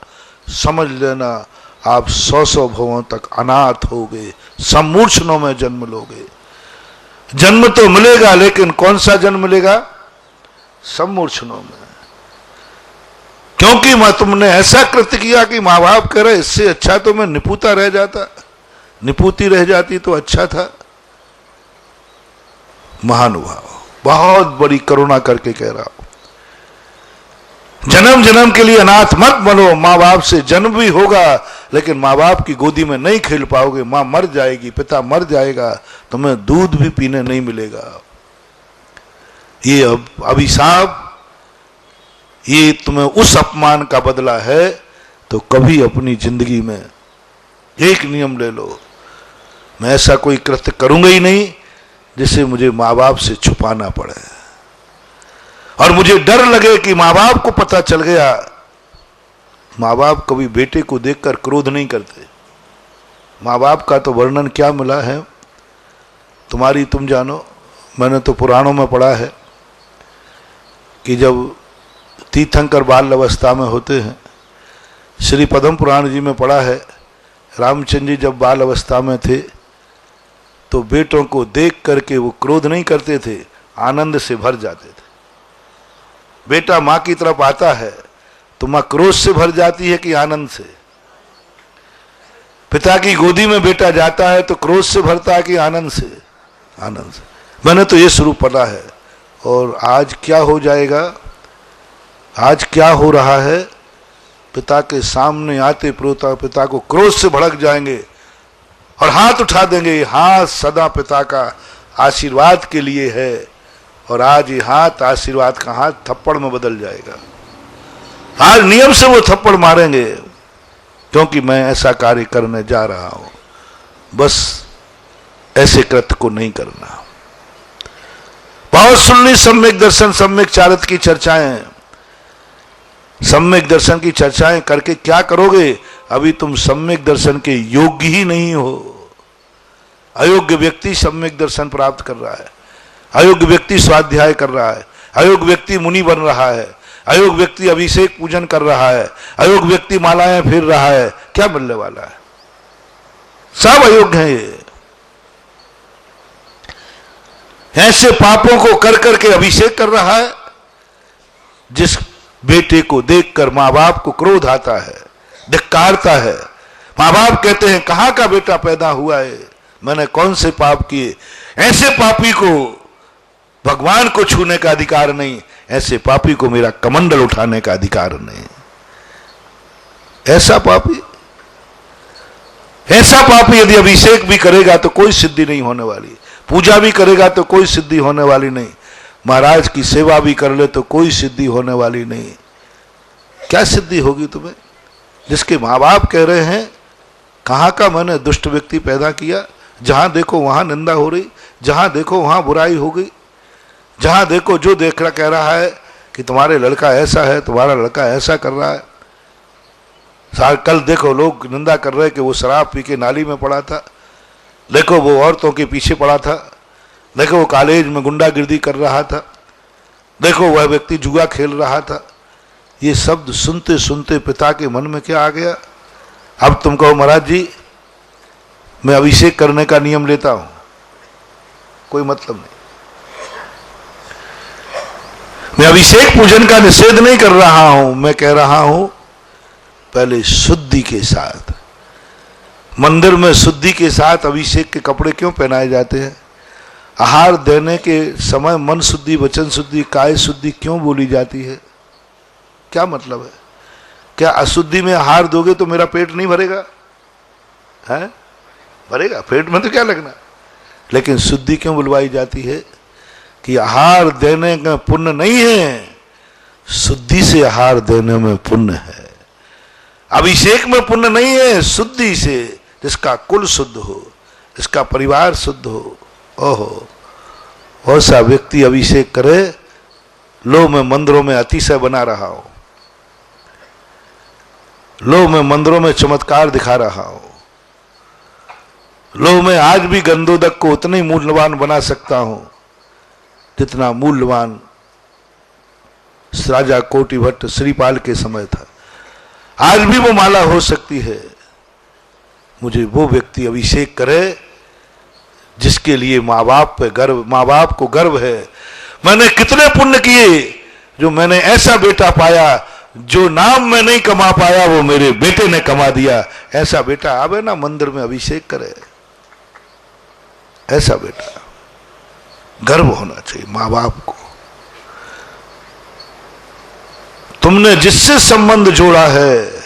समझ लेना आप 100 भवों तक अनाथ होगे, सम्मूर्छनों में जन्म लोगे। जन्म तो मिलेगा, लेकिन कौन सा जन्म मिलेगा? सम्मूर्छनों में, क्योंकि मैं तुमने ऐसा कृत्य किया कि माँ बाप कह रहे इससे अच्छा तो मैं निपुता रह जाता, निपुती रह जाती तो अच्छा था। महानुभाव बहुत बड़ी करुणा करके कह रहा हूं, जन्म जन्म के लिए अनाथ मत बनो, माँ बाप से जन्म भी होगा लेकिन माँ बाप की गोदी में नहीं खेल पाओगे, माँ मर जाएगी, पिता मर जाएगा, तुम्हें दूध भी पीने नहीं मिलेगा। ये अभिशाप, ये तुम्हें उस अपमान का बदला है। तो कभी अपनी जिंदगी में एक नियम ले लो, मैं ऐसा कोई कृत्य करूंगा ही नहीं जिसे मुझे माँ बाप से छुपाना पड़े, और मुझे डर लगे कि माँ बाप को पता चल गया। माँ बाप कभी बेटे को देखकर क्रोध नहीं करते। माँ बाप का तो वर्णन क्या मिला है तुम जानो, मैंने तो पुराणों में पढ़ा है कि जब तीर्थंकर बाल अवस्था में होते हैं, श्री पद्म पुराण जी में पढ़ा है, रामचंद्र जी जब बाल अवस्था में थे तो बेटों को देख करके वो क्रोध नहीं करते थे, आनंद से भर जाते थे। बेटा माँ की तरफ आता है तो माँ क्रोध से भर जाती है कि आनंद से? पिता की गोदी में बेटा जाता है तो क्रोध से भरता है कि आनंद से? आनंद से। मैंने तो ये स्वरूप पढ़ा है। और आज क्या हो जाएगा, आज क्या हो रहा है, पिता के सामने आते पिता को क्रोध से भड़क जाएंगे और हाथ उठा देंगे, हाथ सदा पिता का आशीर्वाद के लिए है, और आज ये हाथ आशीर्वाद का हाथ थप्पड़ में बदल जाएगा। आज नियम से वो थप्पड़ मारेंगे क्योंकि मैं ऐसा कार्य करने जा रहा हूं। बस ऐसे कृत्य को नहीं करना। बहुत सुननी सम्यक दर्शन सम्यक चारित्र की चर्चाएं, सम्यक दर्शन की चर्चाएं करके क्या करोगे? अभी तुम सम्यक दर्शन के योग्य ही नहीं हो। अयोग्य व्यक्ति सम्यक दर्शन प्राप्त कर रहा है, अयोग्य व्यक्ति स्वाध्याय कर रहा है, अयोग्य व्यक्ति मुनि बन रहा है, अयोग्य व्यक्ति अभिषेक पूजन कर रहा है, अयोग्य व्यक्ति मालाएं फिर रहा है। क्या मिलने वाला है? सब अयोग्य हैं। ये ऐसे पापों को कर करके अभिषेक कर रहा है। जिस बेटे को देखकर माँ बाप को क्रोध आता है, धिक्कारता है, माँ बाप कहते हैं कहाँ का बेटा पैदा हुआ है, मैंने कौन से पाप किए? ऐसे पापी को भगवान को छूने का अधिकार नहीं, ऐसे पापी को मेरा कमंडल उठाने का अधिकार नहीं। ऐसा पापी यदि अभिषेक भी करेगा तो कोई सिद्धि नहीं होने वाली, पूजा भी करेगा तो कोई सिद्धि होने वाली नहीं, महाराज की सेवा भी कर ले तो कोई सिद्धि होने वाली नहीं। क्या सिद्धि होगी तुम्हें? जिसके माँ बाप कह रहे हैं कहाँ का मैंने दुष्ट व्यक्ति पैदा किया? जहां देखो वहां निंदा हो रही, जहां देखो वहां बुराई हो गई, जहां देखो जो देख रहा कह रहा है कि तुम्हारे लड़का ऐसा है, तुम्हारा लड़का ऐसा कर रहा है। कल देखो लोग निंदा कर रहे कि वो शराब पी के नाली में पड़ा था, देखो वो औरतों के पीछे पड़ा था, देखो वो कॉलेज में गुंडागिर्दी कर रहा था, देखो वह व्यक्ति जुआ खेल रहा था। ये शब्द सुनते सुनते पिता के मन में क्या आ गया? अब तुम कहो महाराज जी मैं अभिषेक करने का नियम लेता हूं, कोई मतलब नहीं। मैं अभिषेक पूजन का निषेध नहीं कर रहा हूं, मैं कह रहा हूं पहले शुद्धि के साथ, मंदिर में शुद्धि के साथ अभिषेक के कपड़े क्यों पहनाए जाते हैं? आहार देने के समय मन शुद्धि, वचन शुद्धि, काय शुद्धि क्यों बोली जाती है? क्या मतलब है? क्या अशुद्धि में आहार दोगे तो मेरा पेट नहीं भरेगा? है भरेगा, पेट में तो क्या लगना। लेकिन शुद्धि क्यों बुलवाई जाती है? कि आहार देने का पुण्य नहीं है, शुद्धि से आहार देने में पुण्य है। अभिषेक में पुण्य नहीं है, शुद्धि से, जिसका कुल शुद्ध हो, जिसका परिवार शुद्ध हो। ओहो, ऐसा व्यक्ति अभिषेक करे, लो मैं मंदिरों में अतिशय बना रहा हूं, लो मैं मंदिरों में चमत्कार दिखा रहा हूं, लो मैं आज भी गंधोदक को उतना ही मूल्यवान बना सकता हूं जितना मूल्यवान राजा कोटि भट्ट श्रीपाल के समय था। आज भी वो माला हो सकती है। मुझे वो व्यक्ति अभिषेक करे जिसके लिए माँ बाप पे गर्व, माँ बाप को गर्व है। मैंने कितने पुण्य किए जो मैंने ऐसा बेटा पाया, जो नाम मैं नहीं कमा पाया वो मेरे बेटे ने कमा दिया। ऐसा बेटा आवे ना मंदिर में अभिषेक करे, ऐसा बेटा। गर्व होना चाहिए माँ बाप को। तुमने जिससे संबंध जोड़ा है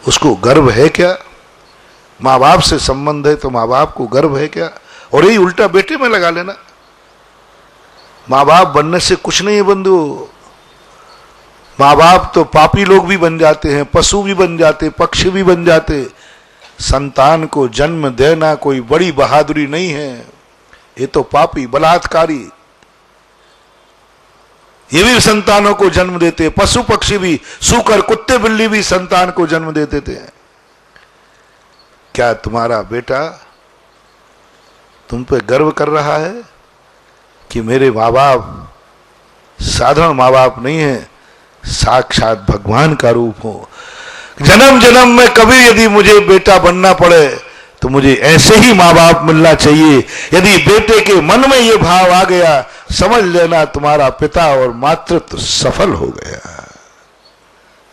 उसको गर्व है क्या? माँ बाप से संबंध है तो माँ बाप को गर्व है क्या? और यही उल्टा बेटे में लगा लेना। माँ बाप बनने से कुछ नहीं है बंधु। माँ बाप तो पापी लोग भी बन जाते हैं, पशु भी बन जाते, पक्षी भी बन जाते। संतान को जन्म देना कोई बड़ी बहादुरी नहीं है, ये तो पापी बलात्कारी, ये भी संतानों को जन्म देते। पशु पक्षी भी, सूकर कुत्ते बिल्ली भी संतान को जन्म दे देते हैं। क्या तुम्हारा बेटा तुम पे गर्व कर रहा है कि मेरे माँ बाप साधारण माँ बाप नहीं है, साक्षात भगवान का रूप हो? जन्म जन्म में कभी यदि मुझे बेटा बनना पड़े तो मुझे ऐसे ही माँ बाप मिलना चाहिए। यदि बेटे के मन में ये भाव आ गया, समझ लेना तुम्हारा पिता और मातृत्व सफल हो गया।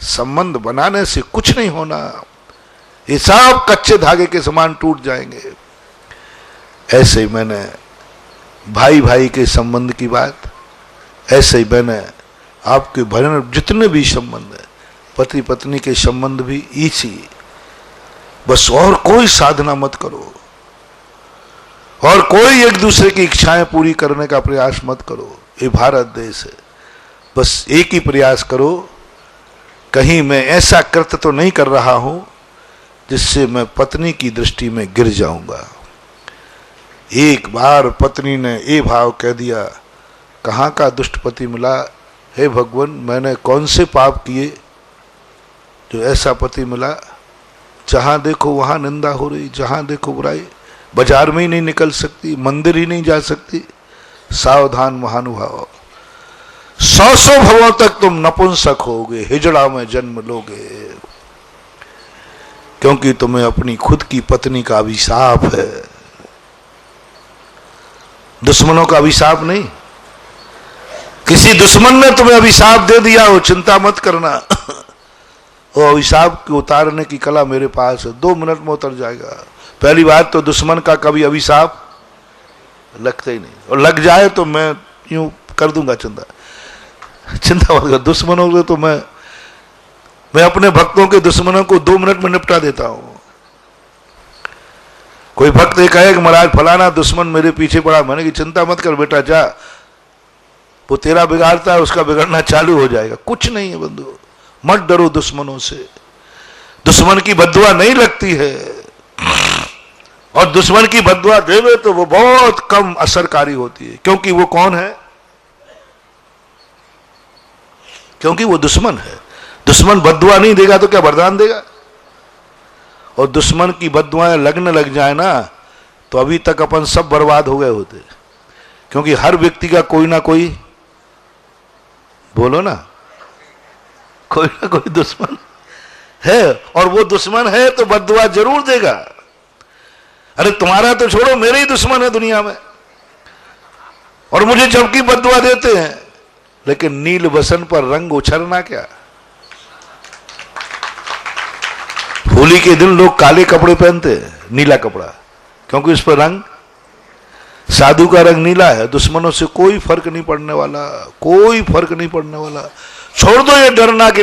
संबंध बनाने से कुछ नहीं होना, ये सब कच्चे धागे के समान टूट जाएंगे। ऐसे ही मैंने भाई भाई के संबंध की बात, ऐसे ही मैंने आपके भजन जितने भी संबंध है, पति पत्नी के संबंध भी इसी। बस और कोई साधना मत करो, और कोई एक दूसरे की इच्छाएं पूरी करने का प्रयास मत करो। ये भारत देश है, बस एक ही प्रयास करो, कहीं मैं ऐसा कृत्य तो नहीं कर रहा हूं जिससे मैं पत्नी की दृष्टि में गिर जाऊंगा। एक बार पत्नी ने ये भाव कह दिया, कहाँ का दुष्ट पति मिला, हे भगवान मैंने कौन से पाप किए जो ऐसा पति मिला? जहां देखो वहां निंदा हो रही, जहां देखो बुराई, बाजार में ही नहीं निकल सकती, मंदिर ही नहीं जा सकती। सावधान महानुभाव, 100 भवों तक तुम नपुंसक होगे, हिजड़ा में जन्म लोगे, क्योंकि तुम्हें अपनी खुद की पत्नी का अभिशाप है, दुश्मनों का अभिशाप नहीं। किसी दुश्मन ने तुम्हें अभिशाप दे दिया हो, चिंता मत करना। वो अभिशाप को उतारने की कला मेरे पास है, 2 मिनट में उतर जाएगा। पहली बात तो दुश्मन का कभी अभिशाप लगता ही नहीं, और लग जाए तो मैं यूं कर दूंगा चिंता मत कर। दुश्मनों को तो मैं अपने भक्तों के दुश्मनों को 2 मिनट में निपटा देता हूं। कोई भक्त ये कहे कि महाराज फलाना दुश्मन मेरे पीछे पड़ा, मैंने कि चिंता मत कर बेटा, जा, वो तेरा बिगाड़ता है उसका बिगड़ना चालू हो जाएगा। कुछ नहीं है बंधु, मत डरो दुश्मनों से, दुश्मन की बद्दुआ नहीं लगती है। और दुश्मन की बद्दुआ देवे तो वो बहुत कम असरकारी होती है, क्योंकि वो कौन है? क्योंकि वो दुश्मन है। दुश्मन बद्दुआ नहीं देगा तो क्या वरदान देगा? और दुश्मन की बद्दुआएं लगने लग जाए ना तो अभी तक अपन सब बर्बाद हो गए होते, क्योंकि हर व्यक्ति का कोई ना कोई, बोलो ना, कोई ना कोई दुश्मन है, और वो दुश्मन है तो बद्दुआ जरूर देगा। अरे तुम्हारा तो छोड़ो, मेरे ही दुश्मन है दुनिया में, और मुझे जबकि बद्दुआ देते हैं। लेकिन नील बसन पर रंग उछलना क्या? होली के दिन लोग काले कपड़े पहनते हैं, नीला कपड़ा, क्योंकि उस पर रंग, साधु का रंग नीला है। दुश्मनों से कोई फर्क नहीं पड़ने वाला, कोई फर्क नहीं पड़ने वाला। छोड़ दो ये डरना कि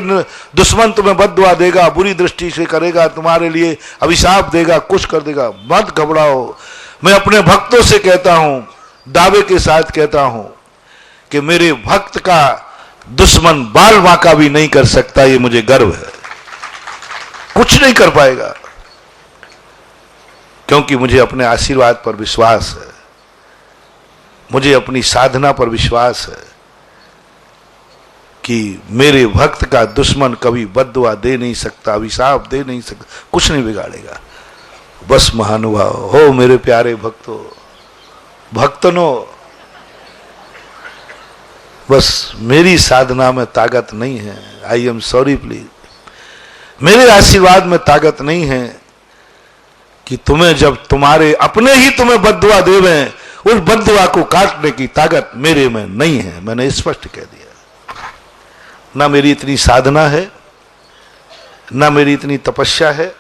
दुश्मन तुम्हें बद्दुआ देगा, बुरी दृष्टि से करेगा, तुम्हारे लिए अभिशाप देगा, कुछ कर देगा। मत घबराओ। मैं अपने भक्तों से कहता हूं, दावे के साथ कहता हूं कि मेरे भक्त का दुश्मन बाल बांका भी नहीं कर सकता, ये मुझे गर्व है। कुछ नहीं कर पाएगा, क्योंकि मुझे अपने आशीर्वाद पर विश्वास है, मुझे अपनी साधना पर विश्वास है कि मेरे भक्त का दुश्मन कभी बद्दुआ दे नहीं सकता, अभिशाप दे नहीं सकता, कुछ नहीं बिगाड़ेगा। बस महानुभाव हो मेरे प्यारे भक्तों, भक्तनों, बस मेरी साधना में ताकत नहीं है। आई एम सॉरी प्लीज, मेरे आशीर्वाद में ताकत नहीं है कि तुम्हें, जब तुम्हारे अपने ही तुम्हें बद्दुआ देवें, उस बद्दुआ को काटने की ताकत मेरे में नहीं है। मैंने स्पष्ट कह दिया। ना मेरी इतनी साधना है, ना मेरी इतनी तपस्या है,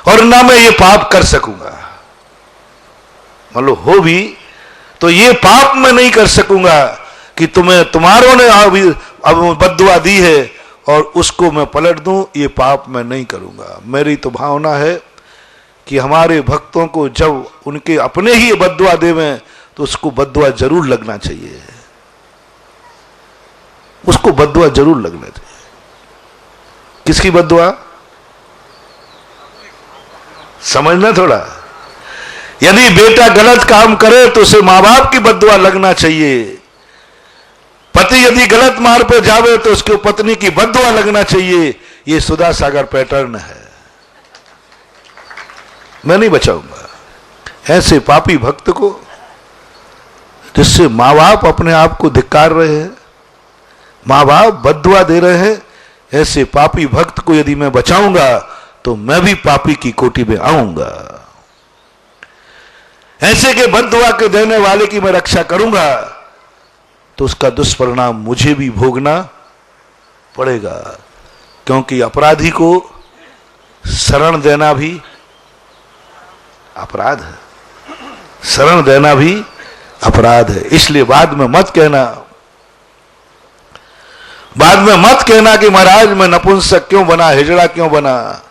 और ना मैं ये पाप कर सकूंगा। मतलब हो भी तो ये पाप मैं नहीं कर सकूंगा कि तुम्हें, तुम्हारों ने अब बद्दुआ दी है और उसको मैं पलट दूं। ये पाप मैं नहीं करूंगा। मेरी तो भावना है कि हमारे भक्तों को जब उनके अपने ही बद्दुआ देवें तो उसको बद्दुआ जरूर लगना चाहिए, उसको बद्दुआ जरूर लगना चाहिए। किसकी बद्दुआ? समझना थोड़ा। यदि बेटा गलत काम करे तो उसे मां बाप की बद्दुआ लगना चाहिए। पति यदि गलत मार्ग पे जावे तो उसकी पत्नी की बद्दुआ लगना चाहिए। ये सुधा सागर पैटर्न है। मैं नहीं बचाऊंगा ऐसे पापी भक्त को, जिससे मां बाप अपने आप को धिक्कार रहे हैं, मां बाप बद्दुआ दे रहे हैं। ऐसे पापी भक्त को यदि मैं बचाऊंगा तो मैं भी पापी की कोटि में आऊंगा। ऐसे के बद्दुआ के देने वाले की मैं रक्षा करूंगा तो उसका दुष्परिणाम मुझे भी भोगना पड़ेगा, क्योंकि अपराधी को शरण देना भी अपराध है, शरण देना भी अपराध है। इसलिए बाद में मत कहना, बाद में मत कहना कि महाराज मैं नपुंसक क्यों बना, हिजड़ा क्यों बना।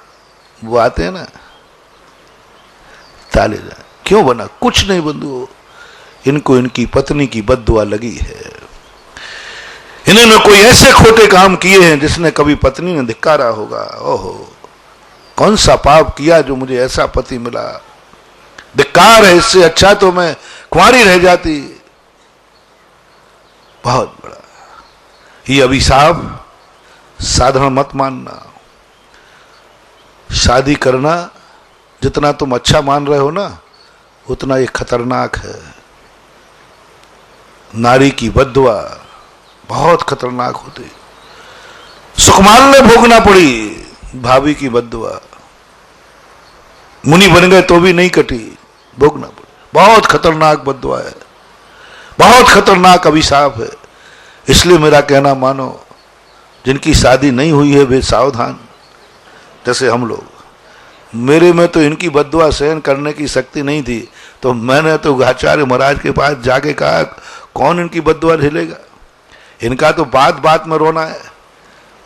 वो आते हैं ना ताले, क्यों बना? कुछ नहीं बंधु, इनको इनकी पत्नी की बद्दुआ लगी है। इन्होंने कोई ऐसे खोटे काम किए हैं जिसने कभी पत्नी ने धिक्कारा होगा। ओहो, कौन सा पाप किया जो मुझे ऐसा पति मिला, धिक्कार है। इससे अच्छा तो मैं कुंवारी रह जाती। बहुत बड़ा ये अभिशाप साधारण मत मानना। शादी करना जितना तुम अच्छा मान रहे हो ना, उतना ये खतरनाक है। नारी की बद्दुआ बहुत खतरनाक होती। सुकुमार ने भोगना पड़ी भाभी की बद्दुआ, मुनि बन गए तो भी नहीं कटी, भोगना पड़ी। बहुत खतरनाक बद्दुआ है, बहुत खतरनाक अभिशाप है। इसलिए मेरा कहना मानो, जिनकी शादी नहीं हुई है वे सावधान। जैसे हम लोग, मेरे में तो इनकी बद्दुआ सहन करने की शक्ति नहीं थी, तो मैंने तो आचार्य महाराज के पास जाके कहा कौन इनकी बद्दुआ झेलेगा। इनका तो बात बात में रोना है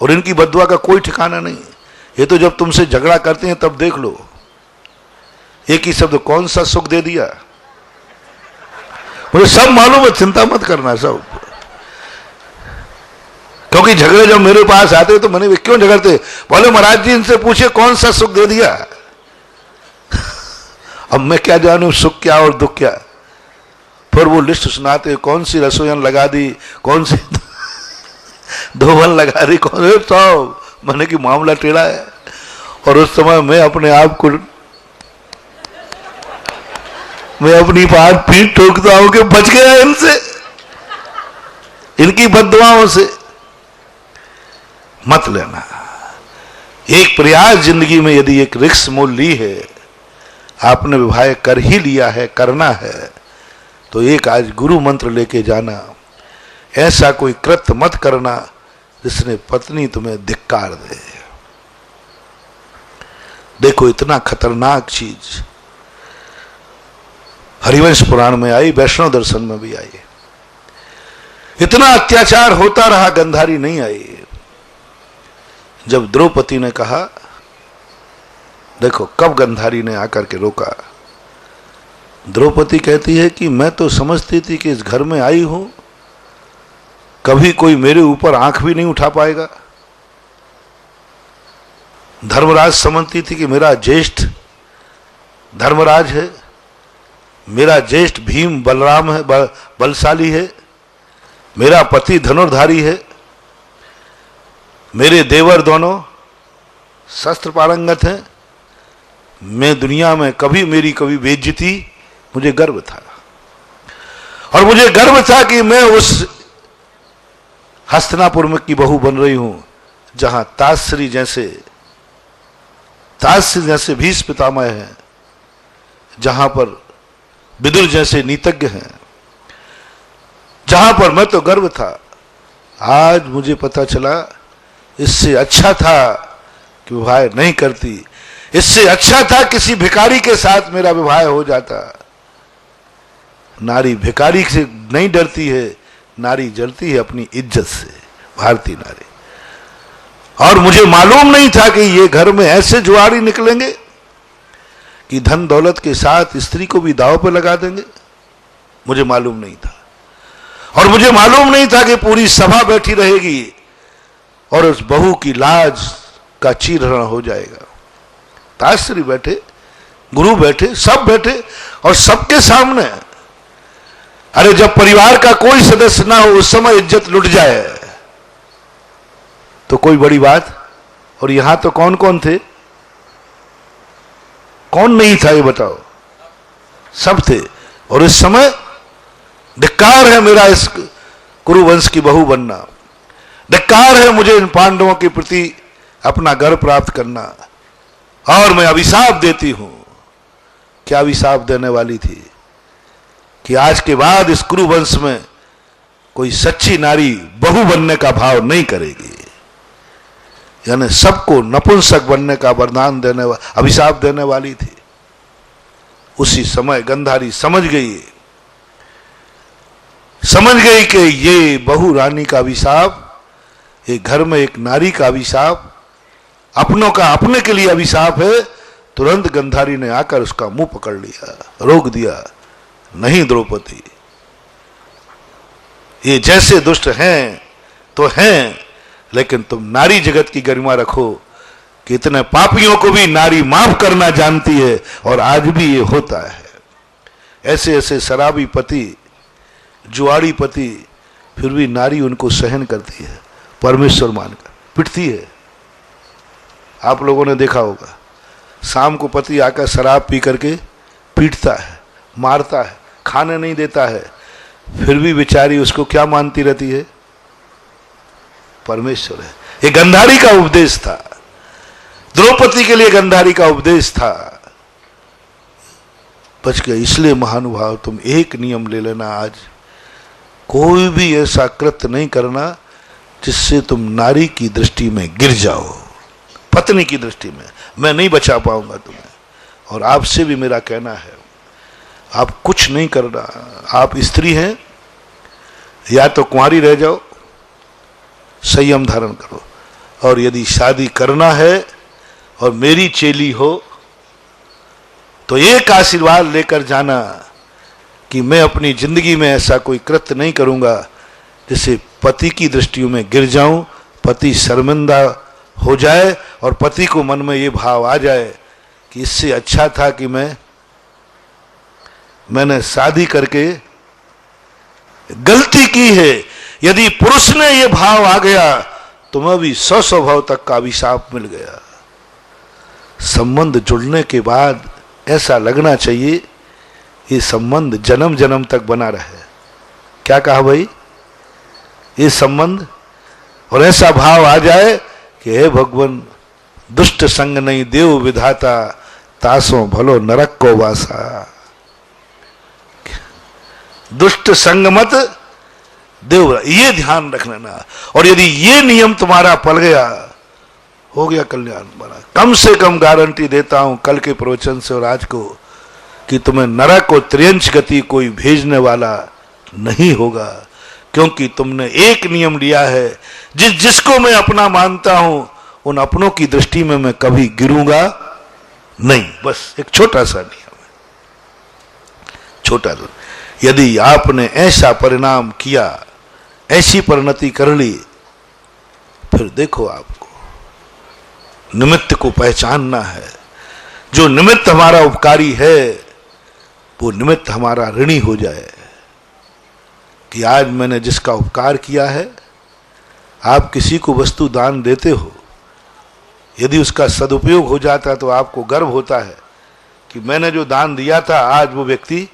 और इनकी बद्दुआ का कोई ठिकाना नहीं। ये तो जब तुमसे झगड़ा करते हैं तब देख लो, एक ही शब्द कौन सा सुख दे दिया। मुझे सब मालूम है, चिंता मत करना सब। क्योंकि झगड़े जब मेरे पास आते तो मैंने क्यों झगड़ते, बोले महाराज जी इनसे पूछे कौन सा सुख दे दिया। अब मैं क्या जानूं सुख क्या और दुख क्या। फिर वो लिस्ट सुनाते, कौन सी रसोईन लगा दी, कौन सी धोवन लगा दी, कौन सब मैंने कि मामला टेढ़ा है। और उस समय मैं अपने आप को, मैं अपनी बात पीठ ठोकता हूं कि बच गया इनसे, इनकी बद्दुआओं से। मत लेना। एक प्रयास जिंदगी में यदि एक रिस्क मोल ली है, आपने विवाह कर ही लिया है, करना है, तो एक आज गुरु मंत्र लेके जाना। ऐसा कोई कृत्य मत करना जिसने पत्नी तुम्हें धिक्कार दे। देखो इतना खतरनाक चीज हरिवंश पुराण में आई, वैष्णव दर्शन में भी आई। इतना अत्याचार होता रहा, गंधारी नहीं आई। जब द्रौपदी ने कहा, देखो कब गंधारी ने आकर के रोका। द्रौपदी कहती है कि मैं तो समझती थी कि इस घर में आई हूं, कभी कोई मेरे ऊपर आंख भी नहीं उठा पाएगा। धर्मराज समझती थी कि मेरा ज्येष्ठ धर्मराज है, मेरा ज्येष्ठ भीम बलराम है, बलशाली है, मेरा पति धनुर्धारी है, मेरे देवर दोनों शस्त्र पारंगत हैं, मैं दुनिया में कभी मेरी कभी बेइज्जती, मुझे गर्व था। और मुझे गर्व था कि मैं उस हस्तिनापुर में की बहू बन रही हूं जहां ताश्री जैसे भीष्म पितामह हैं, जहां पर विदुर जैसे नीतज्ञ हैं, जहां पर मैं तो गर्व था। आज मुझे पता चला इससे अच्छा था कि विवाह नहीं करती, इससे अच्छा था किसी भिखारी के साथ मेरा विवाह हो जाता। नारी भिखारी से नहीं डरती है, नारी डरती है अपनी इज्जत से, भारतीय नारी। और मुझे मालूम नहीं था कि ये घर में ऐसे जुआरी निकलेंगे कि धन दौलत के साथ स्त्री को भी दांव पे लगा देंगे। मुझे मालूम नहीं था। और मुझे मालूम नहीं था कि पूरी सभा बैठी रहेगी और उस बहू की लाज का चीरहरण हो जाएगा। ताश्री बैठे, गुरु बैठे, सब बैठे, और सबके सामने। अरे जब परिवार का कोई सदस्य ना हो उस समय इज्जत लुट जाए तो कोई बड़ी बात। और यहां तो कौन कौन थे, कौन नहीं था ये बताओ, सब थे। और इस समय धिक्कार है मेरा इस कुरुवंश की बहू बनना, धिक्कार है मुझे इन पांडवों के प्रति अपना घर प्राप्त करना। और मैं अभिशाप देती हूं। क्या अभिशाप देने वाली थी कि आज के बाद इस कुरुवंश में कोई सच्ची नारी बहू बनने का भाव नहीं करेगी, यानी सबको नपुंसक बनने का वरदान देने, अभिशाप देने वाली थी। उसी समय गंधारी समझ गई कि ये बहू रानी का अभिशाप, एक घर में एक नारी का अभिशाप, अपनों का अपने के लिए अभिशाप है। तुरंत गंधारी ने आकर उसका मुंह पकड़ लिया, रोक दिया। नहीं द्रौपदी, ये जैसे दुष्ट हैं तो हैं, लेकिन तुम नारी जगत की गरिमा रखो कि इतने पापियों को भी नारी माफ करना जानती है। और आज भी ये होता है। ऐसे ऐसे शराबी पति, जुआड़ी पति, फिर भी नारी उनको सहन करती है, परमेश्वर मानकर पिटती है। आप लोगों ने देखा होगा, शाम को पति आकर शराब पी करके पीटता है, मारता है, खाने नहीं देता है, फिर भी बेचारी उसको क्या मानती रहती है, परमेश्वर है। ये गंधारी का उपदेश था, द्रौपदी के लिए गंधारी का उपदेश था। बच गए। इसलिए महानुभाव तुम एक नियम ले लेना, आज कोई भी ऐसा कृत्य नहीं करना जिससे तुम नारी की दृष्टि में गिर जाओ, पत्नी की दृष्टि में। मैं नहीं बचा पाऊंगा तुम्हें। और आपसे भी मेरा कहना है, आप कुछ नहीं करना। आप स्त्री हैं, या तो कुंवारी रह जाओ, संयम धारण करो। और यदि शादी करना है और मेरी चेली हो तो एक आशीर्वाद लेकर जाना कि मैं अपनी जिंदगी में ऐसा कोई कृत्य नहीं करूंगा जिससे पति की दृष्टियों में गिर जाऊं, पति शर्मिंदा हो जाए और पति को मन में ये भाव आ जाए कि इससे अच्छा था कि मैं मैंने शादी करके गलती की है। यदि पुरुष ने यह भाव आ गया तो मैं भी 100 भाव तक का अभिशाप मिल गया। संबंध जुड़ने के बाद ऐसा लगना चाहिए ये संबंध जन्म जन्म तक बना रहे। क्या कहा भाई? ये संबंध, और ऐसा भाव आ जाए कि हे भगवान, दुष्ट संग नहीं देव विधाता, तासों भलो नरक को वासा। दुष्ट संग मत देव, ये ध्यान रख लेना। और यदि ये नियम तुम्हारा पल गया, हो गया कल्याण बना। कम से कम गारंटी देता हूं कल के प्रवचन से और आज को, कि तुम्हें नरक और त्रियंश गति कोई भेजने वाला नहीं होगा, क्योंकि तुमने एक नियम लिया है, जिसको मैं अपना मानता हूं उन अपनों की दृष्टि में मैं कभी गिरूंगा नहीं। बस एक छोटा सा नियम है, छोटा सा। यदि आपने ऐसा परिणाम किया, ऐसी परिणति कर ली, फिर देखो आपको निमित्त को पहचानना है। जो निमित्त हमारा उपकारी है वो निमित्त हमारा ऋणी हो जाए। कि आज मैंने जिसका उपकार किया है, आप किसी को वस्तु दान देते हो, यदि उसका सदुपयोग हो जाता तो आपको गर्व होता है कि मैंने जो दान दिया था, आज वो व्यक्ति,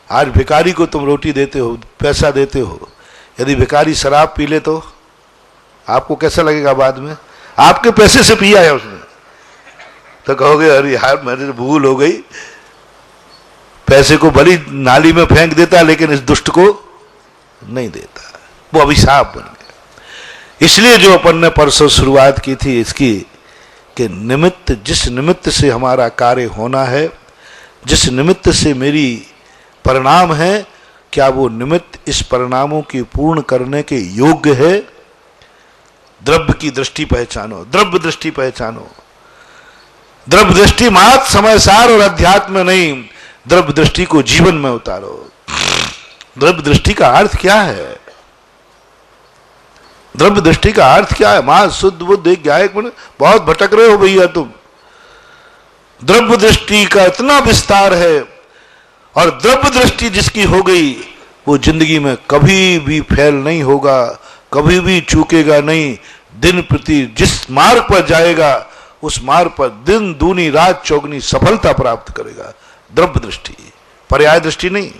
आज भिखारी को तुम रोटी देते हो, पैसा देते हो, यदि भिखारी शराब पी ले तो आपको कैसा लगेगा? बाद में आपके पैसे से पिया है उसने, तो कहोगे अरे यार मेरे भूल हो गई, पैसे को भली नाली में फेंक देता लेकिन इस दुष्ट को नहीं देता। वो अभिशाप बन गया। इसलिए जो अपन ने परसों शुरुआत की थी इसकी, कि निमित्त, जिस निमित्त से हमारा कार्य होना है, जिस निमित्त से मेरी परिणाम है, क्या वो निमित्त इस परिणामों की पूर्ण करने के योग्य है? द्रव्य की दृष्टि पहचानो, द्रव्य दृष्टि पहचानो। द्रव्य दृष्टि मात्र समयसार और अध्यात्म नहीं, द्रव्य दृष्टि को जीवन में उतारो। द्रव्य दृष्टि का अर्थ क्या है? द्रव्य दृष्टि का अर्थ क्या है? मां शुद्ध बुद्ध एक क्या? एक मिनट, बहुत भटक रहे हो भैया तुम। द्रव्य दृष्टि का इतना विस्तार है, और द्रव्य दृष्टि जिसकी हो गई वो जिंदगी में कभी भी फेल नहीं होगा, कभी भी चूकेगा नहीं। दिन प्रति जिस मार्ग पर जाएगा उस मार्ग पर दिन दूनी रात चौगनी सफलता प्राप्त करेगा। द्रव्य दृष्टि, पर्याय दृष्टि नहीं।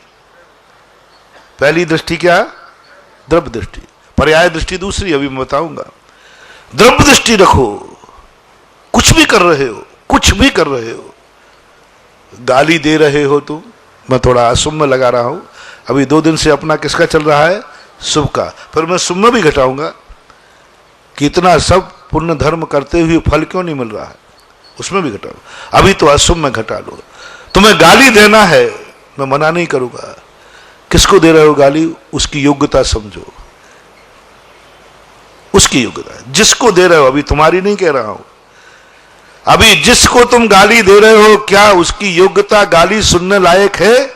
पहली दृष्टि क्या? द्रव्य दृष्टि। पर्याय दृष्टि दूसरी, अभी मैं बताऊंगा। द्रव्य दृष्टि रखो। कुछ भी कर रहे हो, कुछ भी कर रहे हो, गाली दे रहे हो तुम, मैं थोड़ा असुम में लगा रहा हूं, अभी 2 दिन से अपना किसका चल रहा है? शुभ का। फिर मैं सुम में भी घटाऊंगा कि इतना सब पुण्य धर्म करते हुए फल क्यों नहीं मिल रहा है, उसमें भी घटाओ। अभी तो असुम में घटा लो। तुम्हें गाली देना है, मैं मना नहीं करूंगा। किसको दे रहे हो गाली? उसकी योग्यता समझो, उसकी योग्यता। जिसको दे रहे हो, अभी तुम्हारी नहीं कह रहा हूं, अभी जिसको तुम गाली दे रहे हो, क्या उसकी योग्यता गाली सुनने लायक है?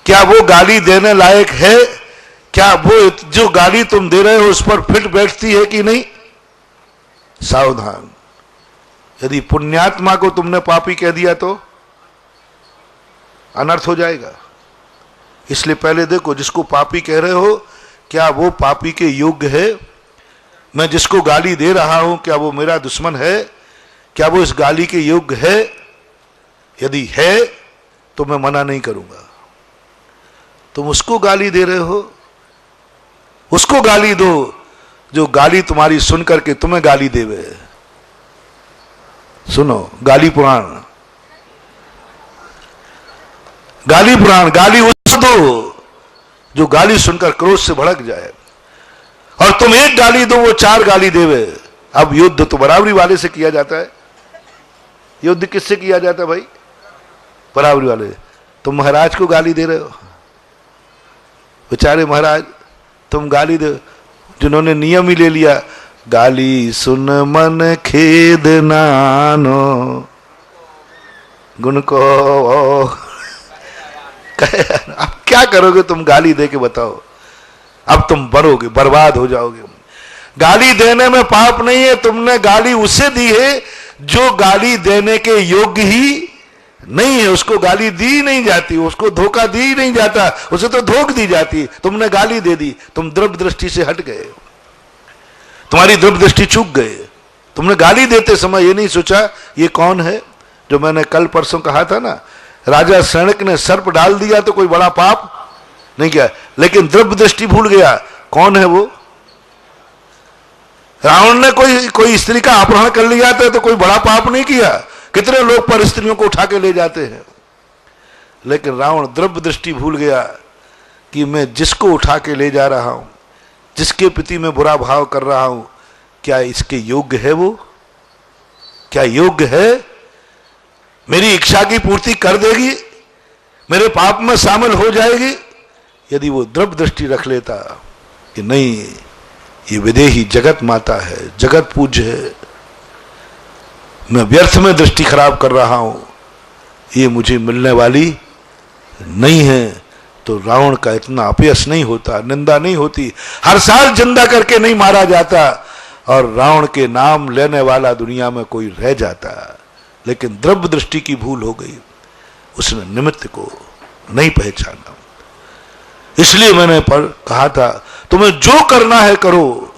क्या वो गाली देने लायक है? क्या वो जो गाली तुम दे रहे हो उस पर फिट बैठती है कि नहीं? सावधान। यदि पुण्यात्मा को तुमने पापी कह दिया तो अनर्थ हो जाएगा। इसलिए पहले देखो, जिसको पापी कह रहे हो क्या वो पापी के योग्य है? मैं जिसको गाली दे रहा हूं क्या वो मेरा दुश्मन है? क्या वो इस गाली के योग्य है? यदि है तो मैं मना नहीं करूंगा। तुम उसको गाली दे रहे हो, उसको गाली दो जो गाली तुम्हारी सुन करके तुम्हें गाली देवे। सुनो, गाली पुराण, गाली पुराण, गाली उसको दो जो गाली सुनकर क्रोध से भड़क जाए, और तुम एक गाली दो वो 4 गाली देवे। अब युद्ध तो बराबरी वाले से किया जाता है। युद्ध किससे किया जाता है भाई? बराबरी वाले। तुम महाराज को गाली दे रहे हो, बेचारे महाराज, तुम गाली दे, जिन्होंने नियम ही ले लिया, गाली सुन मन खेद नानो गुण को। अब क्या करोगे तुम गाली दे के बताओ? अब तुम बनोगे, बर्बाद हो जाओगे। गाली देने में पाप नहीं है, तुमने गाली उसे दी है जो गाली देने के योग्य ही नहीं है, उसको गाली दी नहीं जाती, उसको धोखा दी नहीं जाता, उसे तो धोख दी जाती। तुमने गाली दे दी, तुम द्रव्य दृष्टि से हट गए, तुम्हारी द्रव्य दृष्टि चूक गए। तुमने गाली देते समय ये नहीं सोचा ये कौन है, जो मैंने कल परसों कहा था ना, राजा सैनिक ने सर्प डाल दिया तो कोई बड़ा पाप नहीं किया, लेकिन द्रव्य दृष्टि भूल गया कौन है वो। रावण ने कोई स्त्री का अपहरण कर लिया था तो कोई बड़ा पाप नहीं किया, कितने लोग पर स्त्रियों को उठा के ले जाते हैं, लेकिन रावण द्रव्य दृष्टि भूल गया कि मैं जिसको उठा के ले जा रहा हूं, जिसके प्रति मैं बुरा भाव कर रहा हूं, क्या इसके योग्य है वो, क्या योग्य है, मेरी इच्छा की पूर्ति कर देगी, मेरे पाप में शामिल हो जाएगी। यदि वो द्रव्य दृष्टि रख लेता कि नहीं ये विदेही जगत माता है, जगत पूज्य है, मैं व्यर्थ में दृष्टि खराब कर रहा हूं, ये मुझे मिलने वाली नहीं है, तो रावण का इतना अपयश नहीं होता, निंदा नहीं होती, हर साल जिंदा करके नहीं मारा जाता और रावण के नाम लेने वाला दुनिया में कोई रह जाता। लेकिन द्रव्य दृष्टि की भूल हो गई, उसने निमित्त को नहीं पहचाना। इसलिए मैंने कहा था तुम्हें जो करना है करो,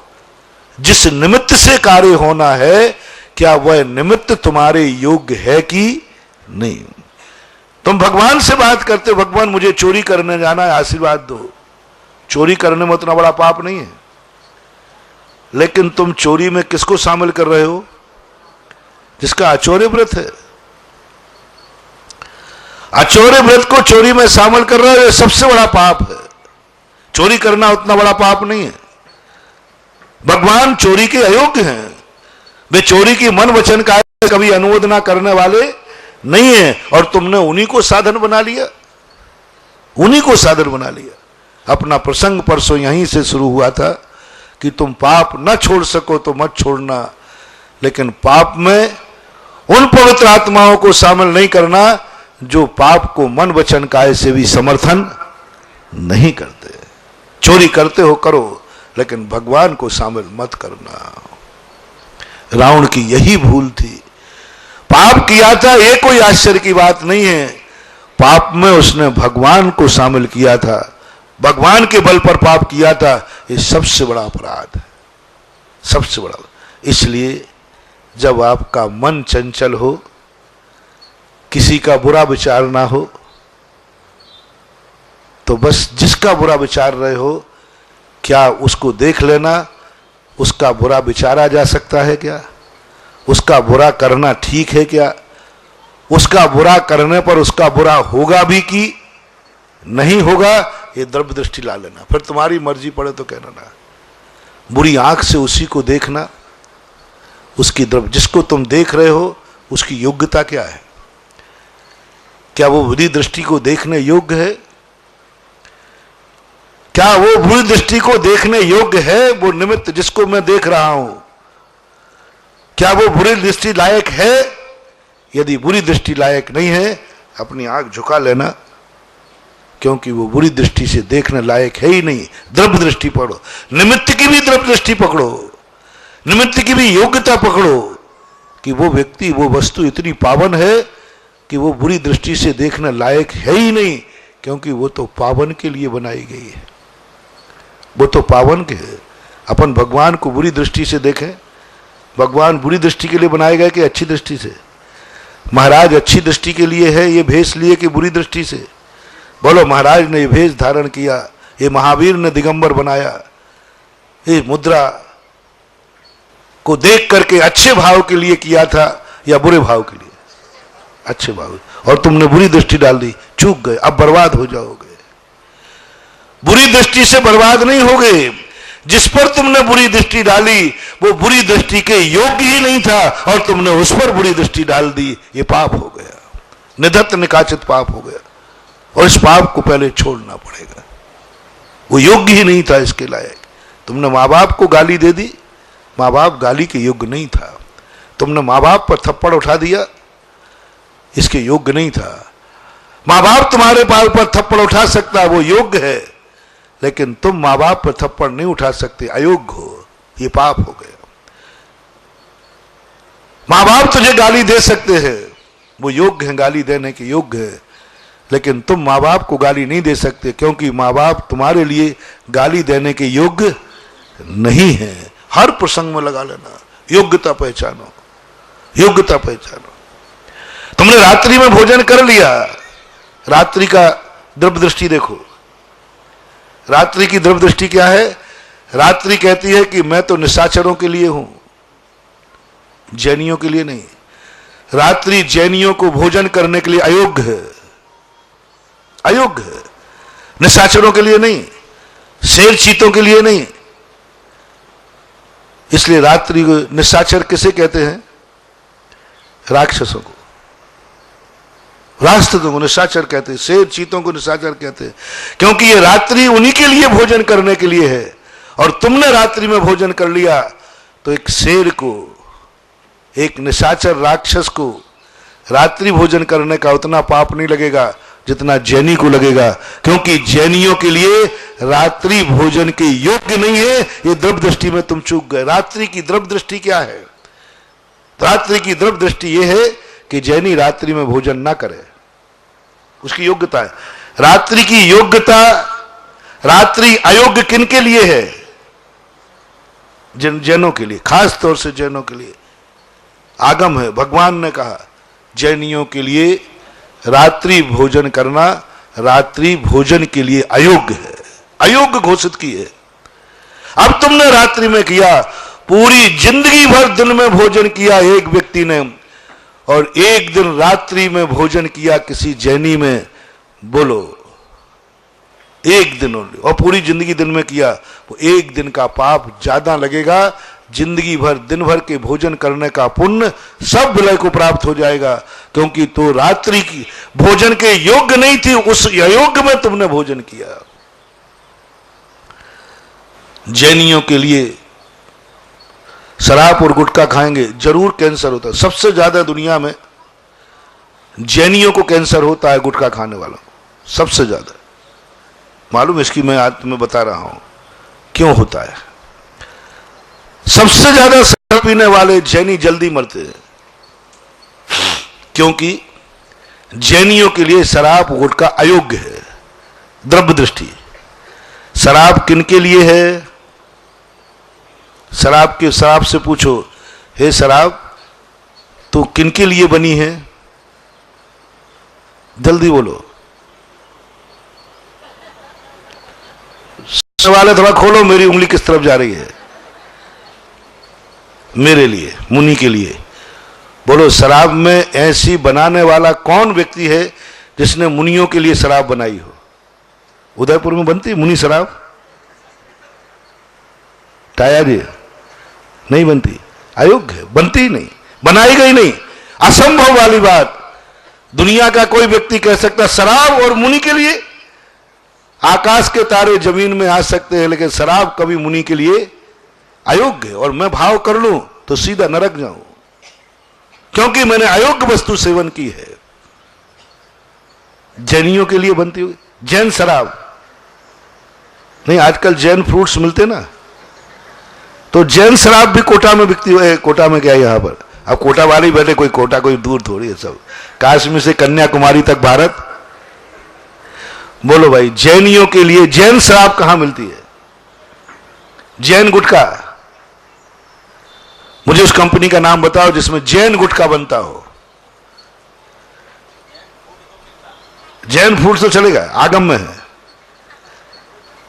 जिस निमित्त से कार्य होना है क्या वह निमित्त तुम्हारे योग्य है कि नहीं। तुम भगवान से बात करते हो, भगवान मुझे चोरी करने जाना है, आशीर्वाद दो। चोरी करने में उतना बड़ा पाप नहीं है, लेकिन तुम चोरी में किसको शामिल कर रहे हो, जिसका आचौर्य व्रत है। आचौर्य व्रत को चोरी में शामिल कर रहे हो, यह सबसे बड़ा पाप है। चोरी करना उतना बड़ा पाप नहीं है। भगवान चोरी के अयोग्य हैं, वे चोरी की मन वचन का कभी अनुमोदना करने वाले नहीं है, और तुमने उन्हीं को साधन बना लिया, उन्हीं को साधन बना लिया। अपना प्रसंग परसों यहीं से शुरू हुआ था कि तुम पाप न छोड़ सको तो मत छोड़ना, लेकिन पाप में उन पवित्र आत्माओं को शामिल नहीं करना जो पाप को मन वचन काय से भी समर्थन नहीं करते। चोरी करते हो करो, लेकिन भगवान को शामिल मत करना। रावण की यही भूल थी, पाप किया था, ये कोई आश्चर्य की बात नहीं है, पाप में उसने भगवान को शामिल किया था, भगवान के बल पर पाप किया था, ये सबसे बड़ा अपराध है, सबसे बड़ा। इसलिए जब आपका मन चंचल हो, किसी का बुरा विचार ना हो, तो बस जिसका बुरा विचार रहे हो, क्या उसको देख लेना, उसका बुरा विचारा जा सकता है क्या, उसका बुरा करना ठीक है क्या, उसका बुरा करने पर उसका बुरा होगा भी कि नहीं होगा, ये द्रव्य दृष्टि ला लेना। फिर तुम्हारी मर्जी पड़े तो कहना ना, बुरी आंख से उसी को देखना, उसकी द्रव्य, जिसको तुम देख रहे हो उसकी योग्यता क्या है, क्या वो बुरी दृष्टि को देखने योग्य है, क्या वो बुरी दृष्टि को देखने योग्य है, वो निमित्त जिसको मैं देख रहा हूं, क्या वो बुरी दृष्टि लायक है। यदि बुरी दृष्टि लायक नहीं है, अपनी आंख झुका लेना, क्योंकि वो बुरी दृष्टि से देखने लायक है ही नहीं। द्रव्य दृष्टि पकड़ो, निमित्त की भी द्रव्य दृष्टि पकड़ो, निमित्त की भी योग्यता पकड़ो कि वो व्यक्ति, वो वस्तु इतनी पावन है कि वो बुरी दृष्टि से देखने लायक है ही नहीं, क्योंकि वो तो पावन के लिए बनाई गई है, वो तो पावन के है। अपन भगवान को बुरी दृष्टि से देखें, भगवान बुरी दृष्टि के लिए बनाए गए कि अच्छी दृष्टि से। महाराज अच्छी दृष्टि के लिए है ये भेष लिए कि बुरी दृष्टि से। बोलो, महाराज ने ये भेष धारण किया, ये महावीर ने दिगंबर बनाया, ये मुद्रा को देख करके अच्छे भाव के लिए किया था या बुरे भाव के लिए? अच्छे भाव, और तुमने बुरी दृष्टि डाल दी, चूक गए, अब बर्बाद हो जाओगे। बुरी दृष्टि से बर्बाद नहीं होगे, जिस पर तुमने बुरी दृष्टि डाली वो बुरी दृष्टि के योग्य ही नहीं था और तुमने उस पर बुरी दृष्टि डाल दी, ये पाप हो गया, निधत्त निकाचित पाप हो गया, और इस पाप को पहले छोड़ना पड़ेगा। वो योग्य ही नहीं था इसके लायक। तुमने माँ बाप को गाली दे दी, माँ बाप गाली के योग्य नहीं था। तुमने माँ बाप पर थप्पड़ उठा दिया, इसके योग्य नहीं था। माँ बाप तुम्हारे बाल पर थप्पड़ उठा सकता है, वो योग्य है, लेकिन तुम माँ बाप पर थप्पड़ नहीं उठा सकते, अयोग्य हो, ये पाप हो गया। माँ बाप तुझे गाली दे सकते हैं, वो योग्य हैं, गाली देने के योग्य है, लेकिन तुम माँ बाप को गाली नहीं दे सकते, क्योंकि माँ बाप तुम्हारे लिए गाली देने के योग्य नहीं है। हर प्रसंग में लगा लेना, योग्यता पहचानो, योग्यता पहचानो। तुमने रात्रि में भोजन कर लिया, रात्रि का द्रव्य दृष्टि देखो। रात्रि की द्रव्य दृष्टि क्या है? रात्रि कहती है कि मैं तो निशाचरों के लिए हूं, जैनियों के लिए नहीं। रात्रि जैनियों को भोजन करने के लिए अयोग्य है, अयोग्य है, निशाचरों के लिए नहीं, शेर चीतों के लिए नहीं। इसलिए रात्रि को निशाचर किसे कहते हैं? राक्षसों को, राक्षसों को निशाचर कहते हैं, शेर चीतों को निशाचर कहते हैं, क्योंकि ये रात्रि उन्हीं के लिए भोजन करने के लिए है। और तुमने रात्रि में भोजन कर लिया तो एक शेर को, एक निशाचर राक्षस को रात्रि भोजन करने का उतना पाप नहीं लगेगा जितना जैनी को लगेगा, क्योंकि जैनियों के लिए रात्रि भोजन के योग्य नहीं है। ये द्रव्य दृष्टि में तुम चूक गए। रात्रि की द्रव्य दृष्टि क्या है? रात्रि की द्रव्य दृष्टि यह है कि जैनी रात्रि में भोजन ना करे, उसकी योग्यता है। रात्रि की योग्यता, रात्रि अयोग्य किन के लिए है? जैनों के लिए, खास तौर से जैनों के लिए। आगम है, भगवान ने कहा जैनियों के लिए रात्रि भोजन करना रात्रि भोजन के लिए अयोग्य है, अयोग्य घोषित की है। अब तुमने रात्रि में किया, पूरी जिंदगी भर दिन में भोजन किया एक व्यक्ति ने, और एक दिन रात्रि में भोजन किया किसी जैनी में, बोलो एक दिन ओनली, और पूरी जिंदगी दिन में किया, वो एक दिन का पाप ज्यादा लगेगा, जिंदगी भर दिन भर के भोजन करने का पुण्य सब विलय को प्राप्त हो जाएगा, क्योंकि तो रात्रि की भोजन के योग्य नहीं थी, उस अयोग्य में तुमने भोजन किया। जैनियों के लिए शराब और गुटखा खाएंगे जरूर कैंसर होता है। सबसे ज्यादा दुनिया में जैनियों को कैंसर होता है गुटखा खाने वालों, सबसे ज्यादा। मालूम इसकी मैं आज तुम्हें बता रहा हूं क्यों होता है। सबसे ज्यादा शराब पीने वाले जैनी जल्दी मरते हैं, क्योंकि जैनियों के लिए शराब गुटखा अयोग्य है। द्रव्य दृष्टि, शराब किन के लिए है? शराब से पूछो, हे शराब तो किन के लिए बनी है? जल्दी बोलो। सवाल है, थोड़ा खोलो, मेरी उंगली किस तरफ जा रही है? मेरे लिए, मुनि के लिए। बोलो, शराब में ऐसी बनाने वाला कौन व्यक्ति है जिसने मुनियों के लिए शराब बनाई हो? उदयपुर में बनती मुनि शराब? टाया जी नहीं बनती, अयोग्य है, बनती ही नहीं, बनाई गई नहीं, असंभव वाली बात। दुनिया का कोई व्यक्ति कह सकता शराब और मुनि के लिए? आकाश के तारे जमीन में आ सकते हैं, लेकिन शराब कभी मुनि के लिए अयोग्य है। और मैं भाव कर लूं तो सीधा नरक जाऊं, क्योंकि मैंने अयोग्य वस्तु सेवन की है। जैनियों के लिए बनती हुई जैन शराब नहीं, आजकल जैन फ्रूट्स मिलते ना, तो जैन शराब भी कोटा में बिकती है। कोटा में क्या है यहां पर? अब कोटा वाले ही बैठे, कोई कोटा कोई दूर थोड़ी है, सब काश्मीर से कन्याकुमारी तक भारत। बोलो भाई, जैनियों के लिए जैन शराब कहां मिलती है? जैन गुटखा, मुझे उस कंपनी का नाम बताओ जिसमें जैन गुटखा बनता हो। जैन फूड तो चलेगा, आगम में है,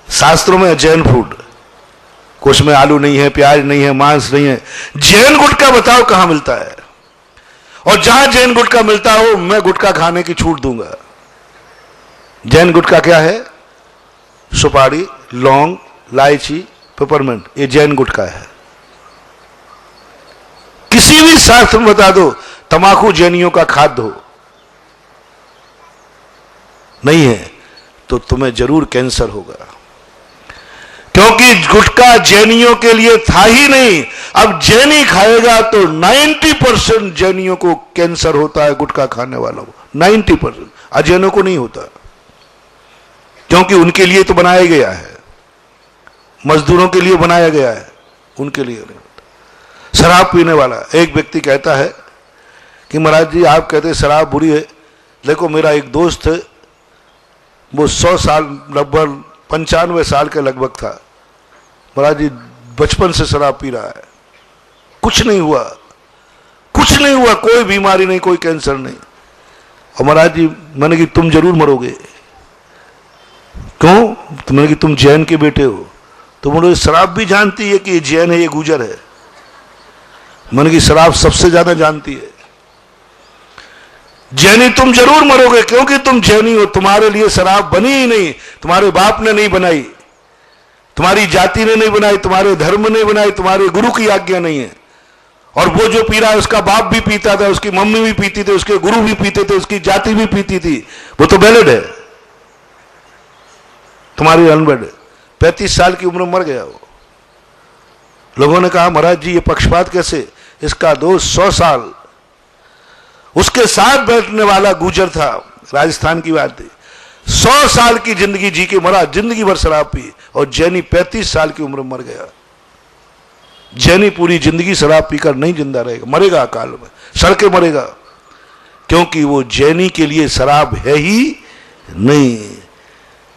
शास्त्रों में है जैन फूड, कुछ में आलू नहीं है, प्याज नहीं है, मांस नहीं है। जैन गुटखा बताओ कहां मिलता है? और जहां जैन गुटखा मिलता हो, मैं गुटखा खाने की छूट दूंगा। जैन गुटखा क्या है? सुपारी, लौंग, इलायची, पेपरमेंट, ये जैन गुटखा है। किसी भी शास्त्र में बता दो तंबाकू जैनियों का खाद्य हो, नहीं है तो तुम्हें जरूर कैंसर होगा, क्योंकि गुटखा जैनियों के लिए था ही नहीं। अब जैनी खाएगा तो 90% जैनियों को कैंसर होता है, गुटखा खाने वालों को 90%, अजैनों को नहीं होता, क्योंकि उनके लिए तो बनाया गया है, मजदूरों के लिए बनाया गया है, उनके लिए नहीं होता। शराब पीने वाला एक व्यक्ति कहता है कि महाराज जी आप कहते शराब बुरी है, देखो मेरा एक दोस्त है, वो 100 साल लगभग 95 साल के लगभग था, महाराज जी बचपन से शराब पी रहा है, कुछ नहीं हुआ, कुछ नहीं हुआ, कोई बीमारी नहीं, कोई कैंसर नहीं। और महाराज जी मैंने कि तुम जरूर मरोगे। क्यों? तो मैंने कि तुम जैन के बेटे हो। तो बोले शराब भी जानती है कि ये जैन है, ये गुजर है। मैंने कि शराब सबसे ज्यादा जानती है। जैनी तुम जरूर मरोगे क्योंकि तुम जैनी हो, तुम्हारे लिए शराब बनी ही नहीं, तुम्हारे बाप ने नहीं बनाई, तुम्हारी जाति ने नहीं बनाई, तुम्हारे धर्म ने बनाई, तुम्हारे गुरु की आज्ञा नहीं है। और वो जो पी रहा है उसका बाप भी पीता था, उसकी मम्मी भी पीती थी, उसके गुरु भी पीते थे, उसकी जाति भी पीती थी, वो तो बैलेड है, तुम्हारी अनबेड है। 35 साल की उम्र में मर गया वो। लोगों ने कहा महाराज जी ये पक्षपात कैसे, इसका दोस्त 100 साल उसके साथ बैठने वाला गुजर था, राजस्थान की बात थी, 100 साल की जिंदगी जी के मरा, जिंदगी भर शराब पी। और जैनी 35 साल की उम्र में मर गया। जैनी पूरी जिंदगी शराब पीकर नहीं जिंदा रहेगा, मरेगा अकाल में, सड़के मरेगा, क्योंकि वो जैनी के लिए शराब है ही नहीं।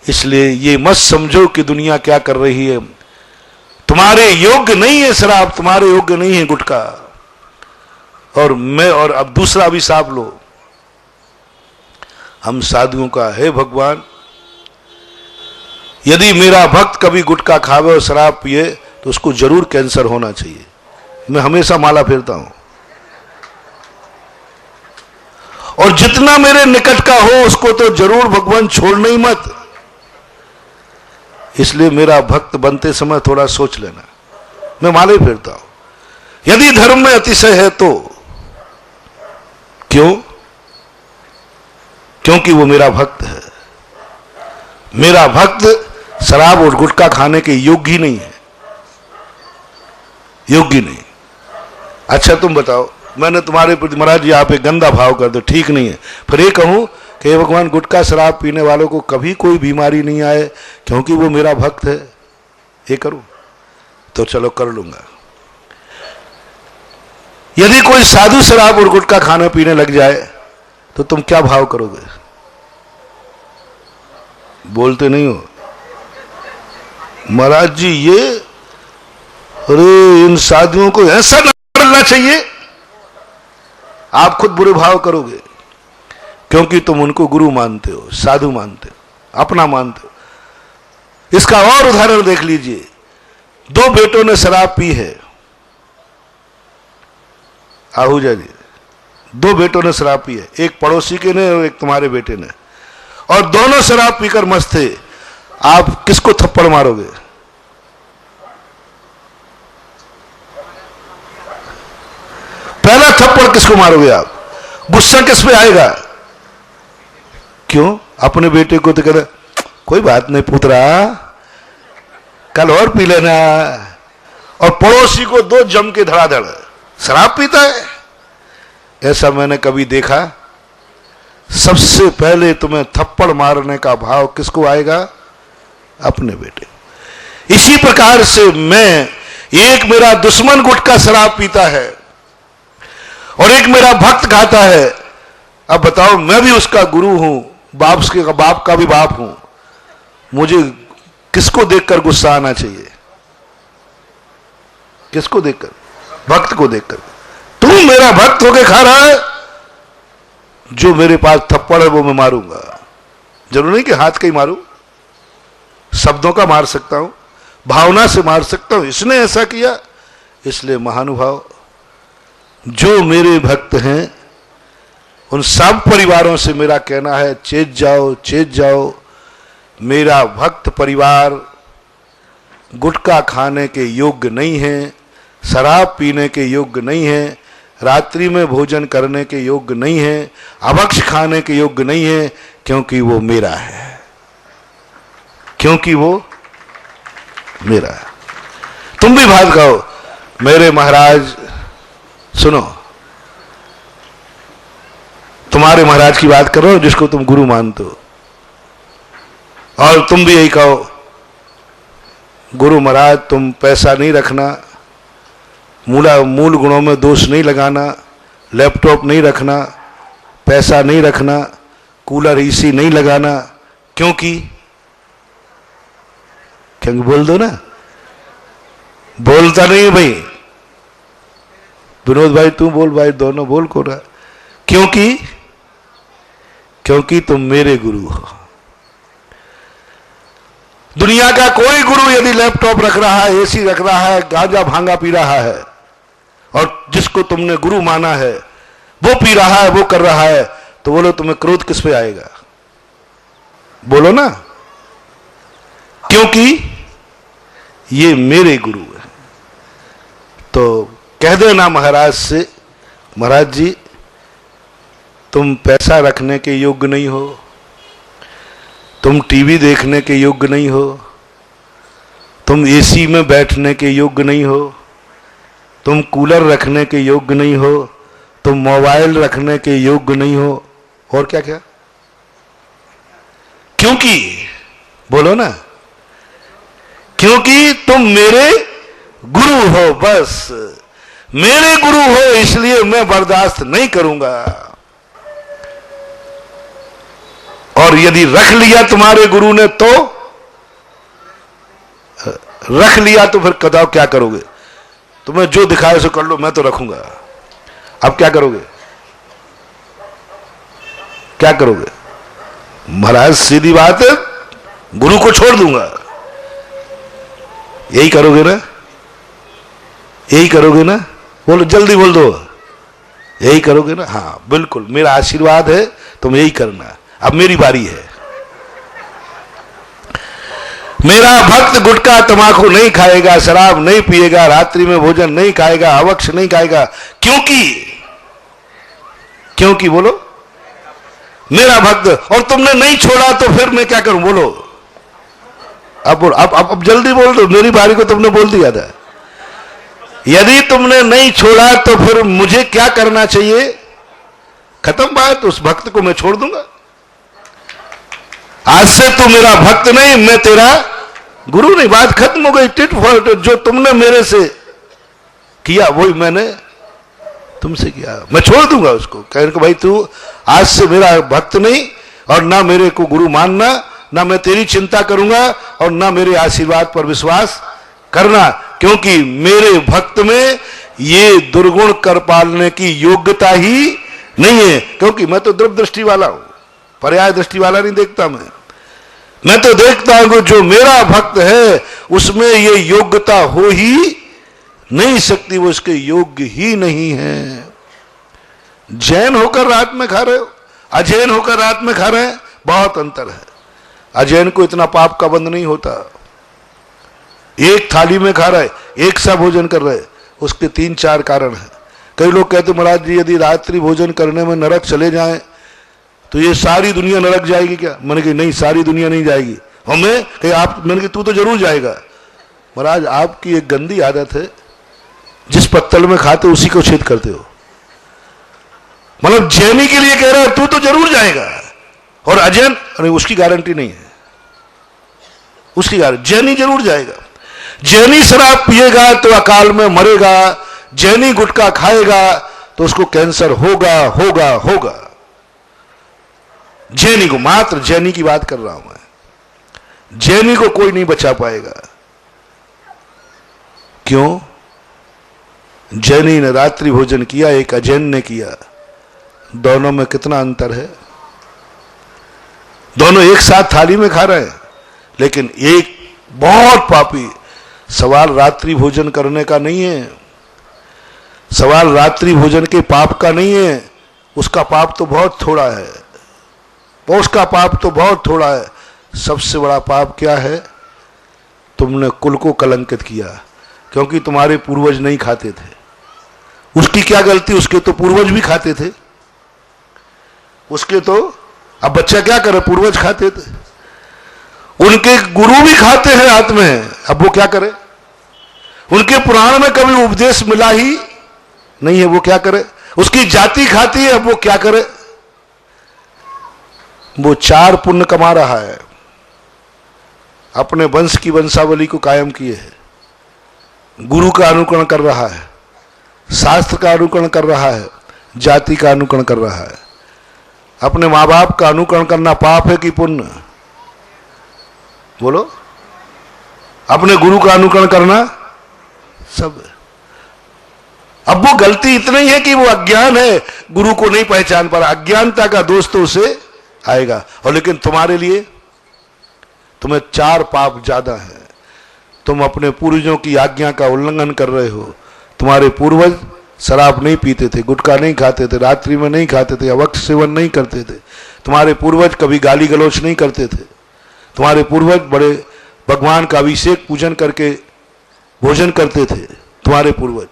इसलिए ये मत समझो कि दुनिया क्या कर रही है, तुम्हारे योग्य नहीं है शराब, तुम्हारे योग्य नहीं है गुटखा। और अब दूसरा अभिशाप लो, हम साधुओं का, हे भगवान यदि मेरा भक्त कभी गुटखा खावे और शराब पिए तो उसको जरूर कैंसर होना चाहिए। मैं हमेशा माला फेरता हूं, और जितना मेरे निकट का हो उसको तो जरूर भगवान छोड़ना ही मत। इसलिए मेरा भक्त बनते समय थोड़ा सोच लेना, मैं माला ही फेरता हूं। यदि धर्म में अतिशय है तो क्यों? क्योंकि वो मेरा भक्त है। मेरा भक्त शराब और गुटखा खाने के योग्य ही नहीं है, योग्य नहीं। अच्छा तुम बताओ, मैंने तुम्हारे प्रति महाराज जी आप एक गंदा भाव कर दो, ठीक नहीं है, फिर ये कहूं कि भगवान गुटखा शराब पीने वालों को कभी कोई बीमारी नहीं आए क्योंकि वो मेरा भक्त है, ये करूं? तो चलो कर लूंगा। यदि कोई साधु शराब और गुटखा खाने पीने लग जाए तो तुम क्या भाव करोगे? बोलते नहीं हो महाराज जी ये, अरे इन साधुओं को ऐसा न करना चाहिए। आप खुद बुरे भाव करोगे क्योंकि तुम उनको गुरु मानते हो, साधु मानते हो, अपना मानते हो। इसका और उदाहरण देख लीजिए, 2 बेटों ने शराब पी है, आहूजा जी, 2 बेटों ने शराब पी है, एक पड़ोसी के ने और एक तुम्हारे बेटे ने, और दोनों शराब पीकर मस्त थे। आप किसको थप्पड़ मारोगे? पहला थप्पड़ किसको मारोगे आप? गुस्सा किस पे आएगा? क्यों? अपने बेटे को तो कहते कोई बात नहीं पुत्रा, कल और पी लेना, और पड़ोसी को 2 जम के धड़ाधड़ शराब पीता है। ऐसा मैंने कभी देखा? सबसे पहले तुम्हें थप्पड़ मारने का भाव किसको आएगा? अपने बेटे। इसी प्रकार से मैं, एक मेरा दुश्मन गुटखा शराब पीता है और एक मेरा भक्त खाता है। अब बताओ, मैं भी उसका गुरु हूं, बाप का भी बाप हूं, मुझे किसको देखकर गुस्सा आना चाहिए? किसको देखकर? भक्त को देखकर। तू मेरा भक्त होके खा रहा है, जो मेरे पास थप्पड़ है वो मैं मारूंगा। जरूर नहीं कि हाथ का ही मारूं, शब्दों का मार सकता हूं, भावना से मार सकता हूं। इसने ऐसा किया, इसलिए महानुभाव जो मेरे भक्त हैं उन सब परिवारों से मेरा कहना है, चेत जाओ, चेत जाओ। मेरा भक्त परिवार गुटखा खाने के योग्य नहीं है, शराब पीने के योग्य नहीं है, रात्रि में भोजन करने के योग्य नहीं है, अभक्ष खाने के योग्य नहीं है, क्योंकि वो मेरा है, क्योंकि वो मेरा है। तुम भी बात कहो, मेरे महाराज सुनो, तुम्हारे महाराज की बात करो जिसको तुम गुरु मानते हो, और तुम भी यही कहो, गुरु महाराज तुम पैसा नहीं रखना, मूल गुणों में दोष नहीं लगाना, लैपटॉप नहीं रखना, पैसा नहीं रखना, कूलर एसी नहीं लगाना। क्योंकि बोल दो ना, बोलता नहीं है भाई। विनोद भाई तू बोल, भाई दोनों बोल को रहा। क्योंकि तुम मेरे गुरु हो। दुनिया का कोई गुरु यदि लैपटॉप रख रहा है, एसी रख रहा है, गांजा भांगा पी रहा है, और जिसको तुमने गुरु माना है वो पी रहा है, वो कर रहा है, तो बोलो तुम्हें क्रोध किस पे आएगा? बोलो ना। क्योंकि ये मेरे गुरु है। तो कह देना महाराज से, महाराज जी तुम पैसा रखने के योग्य नहीं हो, तुम टीवी देखने के योग्य नहीं हो, तुम एसी में बैठने के योग्य नहीं हो, तुम कूलर रखने के योग्य नहीं हो, तुम मोबाइल रखने के योग्य नहीं हो, और क्या क्या। क्योंकि बोलो ना, क्योंकि तुम मेरे गुरु हो। बस मेरे गुरु हो इसलिए मैं बर्दाश्त नहीं करूंगा। और यदि रख लिया तुम्हारे गुरु ने तो रख लिया, तो फिर कदाव क्या करोगे? तुम्हें जो दिखाए सो कर लो, मैं तो रखूंगा। अब क्या करोगे? क्या करोगे? महाराज सीधी बात है, गुरु को छोड़ दूंगा। यही करोगे ना? यही करोगे ना? बोलो, जल्दी बोल दो। यही करोगे ना? हाँ बिल्कुल, मेरा आशीर्वाद है, तुम यही करना। अब मेरी बारी है। मेरा भक्त गुटखा तमाकू नहीं खाएगा, शराब नहीं पिएगा, रात्रि में भोजन नहीं खाएगा, अवक्ष नहीं खाएगा। क्योंकि बोलो, मेरा भक्त। और तुमने नहीं छोड़ा तो फिर मैं क्या करूं? बोलो अब बोलो, अब जल्दी बोल दो, मेरी बारी को तुमने बोल दिया था। यदि तुमने नहीं छोड़ा तो फिर मुझे क्या करना चाहिए? खत्म बात। उस भक्त को मैं छोड़ दूंगा। आज से तू मेरा भक्त नहीं, मैं तेरा गुरु नहीं। बात खत्म हो गई, टिट फॉर टिट। जो तुमने मेरे से किया वही मैंने तुमसे किया। मैं छोड़ दूंगा उसको, कहने को भाई तू आज से मेरा भक्त नहीं, और ना मेरे को गुरु मानना, ना मैं तेरी चिंता करूंगा, और ना मेरे आशीर्वाद पर विश्वास करना। क्योंकि मेरे भक्त में ये दुर्गुण कर पालने की योग्यता ही नहीं है। क्योंकि मैं तो द्रव्य दृष्टि वाला हूं, पर्याय दृष्टि वाला नहीं देखता। मैं तो देखता हूं जो मेरा भक्त है उसमें ये योग्यता हो ही नहीं सकती, वो इसके योग्य ही नहीं है। जैन होकर रात में खा रहे हो, अजैन होकर रात में खा रहे हैं, बहुत अंतर है। अजैन को इतना पाप का बंध नहीं होता। एक थाली में खा रहा है, एक सा भोजन कर रहे, उसके 3-4 कारण है। कई लोग कहते महाराज जी यदि रात्रि भोजन करने में नरक चले जाएं तो ये सारी दुनिया नरक जाएगी क्या? मैंने कहा नहीं, सारी दुनिया नहीं जाएगी। हमें कहीं आप, मैंने कहा तू तो जरूर जाएगा। महाराज आपकी एक गंदी आदत है, जिस पत्तल में खाते उसी को छेद करते हो। मतलब जैनी के लिए कह रहा है तू तो जरूर जाएगा, और अजैन अरे उसकी गारंटी नहीं है। उसकी गारंटी, जैनी जरूर जाएगा। जैनी शराब पिएगा तो अकाल में मरेगा, जैनी गुटखा खाएगा तो उसको कैंसर होगा होगा होगा। जैनी को, मात्र जैनी की बात कर रहा हूं मैं। जैनी को कोई नहीं बचा पाएगा। क्यों? जैनी ने रात्रि भोजन किया, एक अजैन ने किया। दोनों में कितना अंतर है? दोनों एक साथ थाली में खा रहे हैं, लेकिन एक बहुत पापी। सवाल रात्रि भोजन करने का नहीं है, सवाल रात्रि भोजन के पाप का नहीं है। उसका पाप तो बहुत थोड़ा है, उसका पाप तो बहुत थोड़ा है। सबसे बड़ा पाप क्या है? तुमने कुल को कलंकित किया, क्योंकि तुम्हारे पूर्वज नहीं खाते थे। उसकी क्या गलती? उसके तो पूर्वज भी खाते थे। उसके तो, अब बच्चा क्या करे, पूर्वज खाते थे, उनके गुरु भी खाते हैं हाथ में, अब वो क्या करे? उनके पुराण में कभी उपदेश मिला ही नहीं है, वो क्या करे? उसकी जाति खाती है, अब वो क्या करे? वो 4 पुण्य कमा रहा है, अपने वंश की वंशावली को कायम किए है, गुरु का अनुकरण कर रहा है, शास्त्र का अनुकरण कर रहा है, जाति का अनुकरण कर रहा है। अपने माँ बाप का अनुकरण करना पाप है कि पुण्य? बोलो। अपने गुरु का अनुकरण करना सब। अब वो गलती इतनी है कि वो अज्ञान है, गुरु को नहीं पहचान पा रहा। अज्ञानता का दोष तो उसे आएगा। और लेकिन तुम्हारे लिए, तुम्हें 4 पाप ज्यादा है। तुम अपने पूर्वजों की आज्ञा का उल्लंघन कर रहे हो। तुम्हारे पूर्वज शराब नहीं पीते थे, गुटखा नहीं खाते थे, रात्रि में नहीं खाते थे, अवक्ष सेवन नहीं करते थे। तुम्हारे पूर्वज कभी गाली गलौच नहीं करते थे। तुम्हारे पूर्वज बड़े भगवान का अभिषेक पूजन करके भोजन करते थे। तुम्हारे पूर्वज,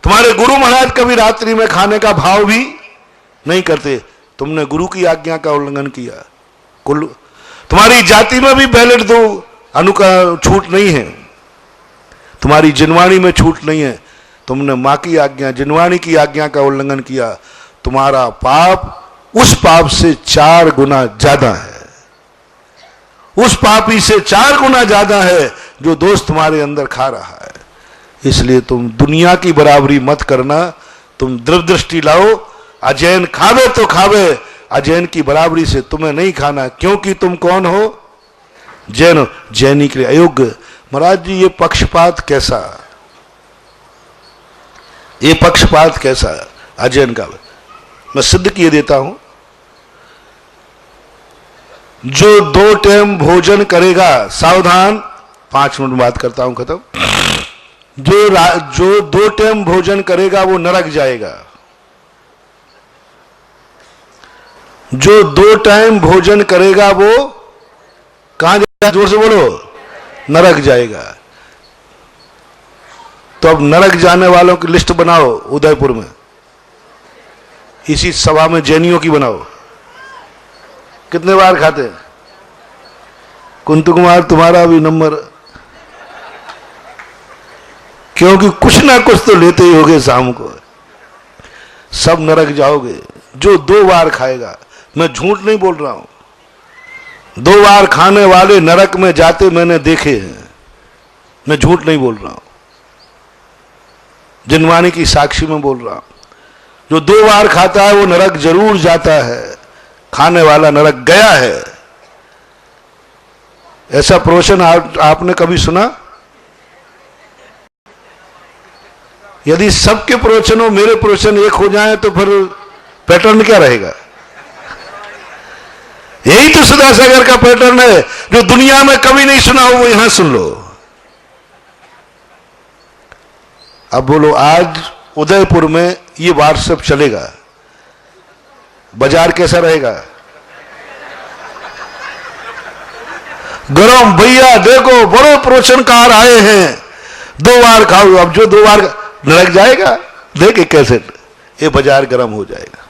तुम्हारे गुरु महाराज कभी रात्रि में खाने का भाव भी नहीं करते। तुमने गुरु की आज्ञा का उल्लंघन किया। कुल तुम्हारी जाति में भी बैलेट दो अनुका छूट नहीं है, तुम्हारी जिनवाणी में छूट नहीं है। तुमने मां की आज्ञा, जिनवाणी की आज्ञा का उल्लंघन किया। तुम्हारा पाप उस पाप से 4 गुना ज्यादा है। उस पापी से 4 गुना ज्यादा है जो दोष तुम्हारे अंदर खा रहा है। इसलिए तुम दुनिया की बराबरी मत करना। तुम द्रव्य दृष्टि लाओ। अजैन खावे तो खावे, अजैन की बराबरी से तुम्हें नहीं खाना, क्योंकि तुम कौन हो? जैन हो। जैनी के लिए अयोग्य। महाराज जी ये पक्षपात कैसा, ये पक्षपात कैसा अजैन का? मैं सिद्ध किए देता हूं। जो 2 टाइम भोजन करेगा, सावधान, 5 मिनट बात करता हूं, खत्म। जो 2 टाइम भोजन करेगा वो नरक जाएगा। जो 2 टाइम भोजन करेगा वो कहां जाएगा? जोर से बोलो। नरक जाएगा। तो अब नरक जाने वालों की लिस्ट बनाओ उदयपुर में, इसी सभा में जैनियों की बनाओ। कितने बार खाते हैं? कुंतु कुमार तुम्हारा भी नंबर, क्योंकि कुछ ना कुछ तो लेते ही होगे शाम को। सब नरक जाओगे। जो 2 बार खाएगा, मैं झूठ नहीं बोल रहा हूं, 2 बार खाने वाले नरक में जाते मैंने देखे हैं। मैं झूठ नहीं बोल रहा हूं, जिनवाणी की साक्षी में बोल रहा हूं। जो 2 बार खाता है वो नरक जरूर जाता है। खाने वाला नरक गया है। ऐसा प्रवचन आपने कभी सुना? यदि सबके प्रवचनों मेरे प्रवचन एक हो जाएं तो फिर पैटर्न क्या रहेगा? यही तो सुधा सागर का पैटर्न है। जो दुनिया में कभी नहीं सुना हो वो यहां सुन लो। अब बोलो, आज उदयपुर में ये व्हाट्सएप चलेगा, बाजार कैसा रहेगा? गरम। भैया देखो बड़े प्रवचनकार आए हैं, 2 बार खाओ। अब जो 2 बार नरक जाएगा, देख एक कैसेट, ये बाजार गर्म हो जाएगा।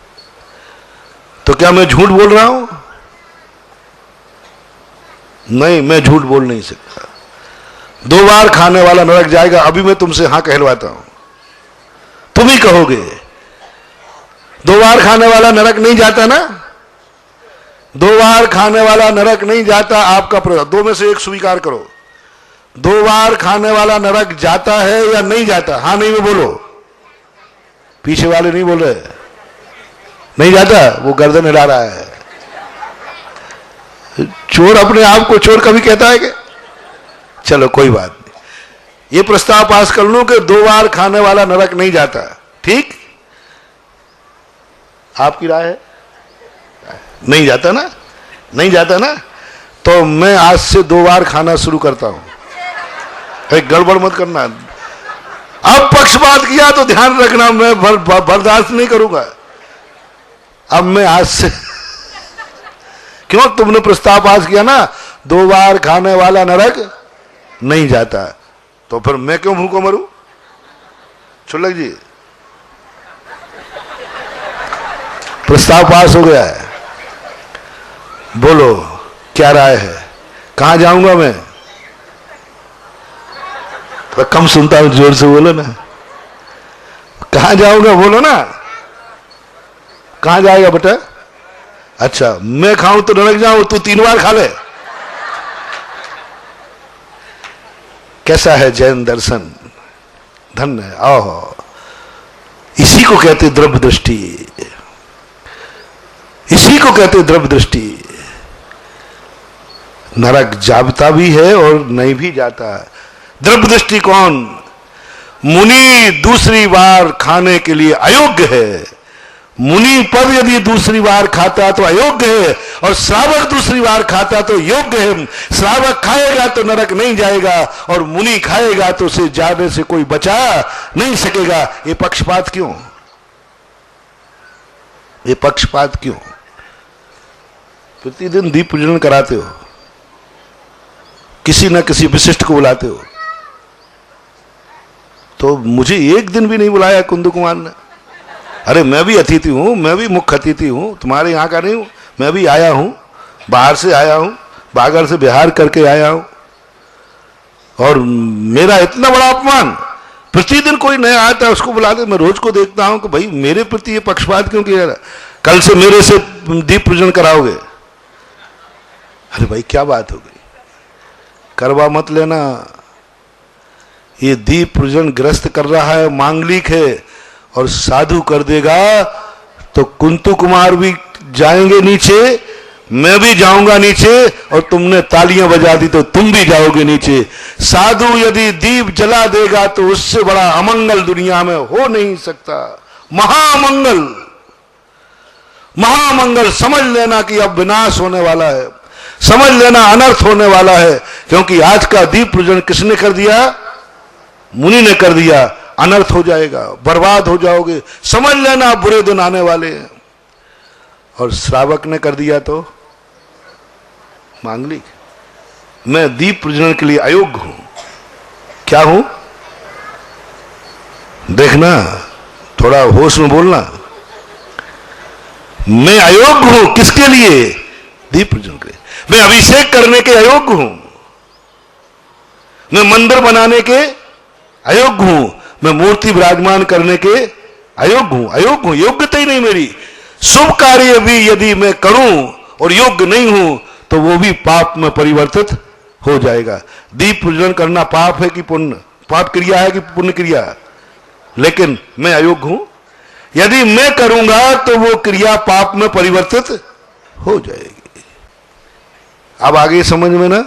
तो क्या मैं झूठ बोल रहा हूं? नहीं, मैं झूठ बोल नहीं सकता। 2 बार खाने वाला नरक जाएगा। अभी मैं तुमसे हां कहलवाता हूं, तुम ही कहोगे 2 बार खाने वाला नरक नहीं जाता ना? 2 बार खाने वाला नरक नहीं जाता। आपका 2 में से एक स्वीकार करो। 2 बार खाने वाला नरक जाता है या नहीं जाता? हाँ नहीं में बोलो। पीछे वाले नहीं बोल रहे। नहीं जाता? वो गर्दन हिला रहा है। चोर अपने आप को चोर कभी कहता है क्या? चलो कोई बात नहीं, ये प्रस्ताव पास कर लूं कि 2 बार खाने वाला नरक नहीं जाता। ठीक, आपकी राय है? नहीं जाता ना? नहीं जाता ना? तो मैं आज से 2 बार खाना शुरू करता हूं। गड़बड़ मत करना। अब पक्षपात किया तो ध्यान रखना, मैं बर्दाश्त नहीं करूंगा। अब मैं आज से क्यों तुमने प्रस्ताव पास किया ना, 2 बार खाने वाला नरक नहीं जाता, तो फिर मैं क्यों भूखों मरूं? छुल्लक जी, प्रस्ताव पास हो गया है, बोलो क्या राय है? कहां जाऊंगा मैं? तो कम सुनता हूं, जोर से बोलो ना। कहां जाऊंगा बोलो ना। कहां जाएगा बेटा? अच्छा, मैं खाऊं तो नरक जाऊं, तू 3 बार खा ले। कैसा है जैन दर्शन? धन्य है। ओहो, इसी को कहते द्रव्य दृष्टि, इसी को कहते द्रव्य दृष्टि। नरक जाता भी है और नहीं भी जाता है। द्रव्य दृष्टि कौन? मुनि दूसरी बार खाने के लिए अयोग्य है। मुनि पर यदि दूसरी बार खाता तो अयोग्य है, और श्रावक दूसरी बार खाता तो योग्य है। श्रावक खाएगा तो नरक नहीं जाएगा, और मुनि खाएगा तो उसे जाने से कोई बचा नहीं सकेगा। ये पक्षपात क्यों? ये पक्षपात क्यों? प्रतिदिन दीप पूजन कराते हो, किसी न किसी विशिष्ट को बुलाते हो, तो मुझे एक दिन भी नहीं बुलाया कुंदू कुमार ने। अरे मैं भी अतिथि हूं, मैं भी मुख्य अतिथि हूं, तुम्हारे यहां का नहीं हूं, मैं भी आया हूं, बाहर से आया हूं, बागर से बिहार करके आया हूं, और मेरा इतना बड़ा अपमान। प्रतिदिन कोई नया आता है उसको बुला दे। मैं रोज को देखता हूं कि भाई मेरे प्रति ये पक्षपात क्यों किया जा रहा? कल से मेरे से दीप पूजन कराओगे? अरे भाई क्या बात हो गई, करवा मत लेना। ये दीप पूजन ग्रस्त कर रहा है, मांगलिक है, और साधु कर देगा तो कुंतु कुमार भी जाएंगे नीचे, मैं भी जाऊंगा नीचे, और तुमने तालियां बजा दी तो तुम भी जाओगे नीचे। साधु यदि दीप जला देगा तो उससे बड़ा अमंगल दुनिया में हो नहीं सकता। महामंगल, महामंगल। समझ लेना कि अब विनाश होने वाला है, समझ लेना अनर्थ होने वाला है, क्योंकि आज का दीप पूजन किसने कर दिया? मुनि ने कर दिया। अनर्थ हो जाएगा, बर्बाद हो जाओगे, समझ लेना बुरे दिन आने वाले हैं। और श्रावक ने कर दिया तो मांगलिक। मैं दीप पूजन के लिए अयोग्य हूं। क्या हूं? देखना, थोड़ा होश में बोलना। मैं अयोग्य हूं किसके लिए? दीप पूजन के लिए। मैं अभिषेक करने के अयोग्य हूं, मैं मंदिर बनाने के अयोग्य हूं, मैं मूर्ति विराजमान करने के अयोग्य हूं। अयोग्य हूं, योग्यता ही नहीं मेरी। शुभ कार्य भी यदि मैं करूं और योग्य नहीं हूं तो वो भी पाप में परिवर्तित हो जाएगा। दीप पूजन करना पाप है कि पुण्य? पाप क्रिया है कि पुण्य क्रिया? लेकिन मैं अयोग्य हूं, यदि मैं करूंगा तो वो क्रिया पाप में परिवर्तित हो जाएगी। अब आगे समझ में ना?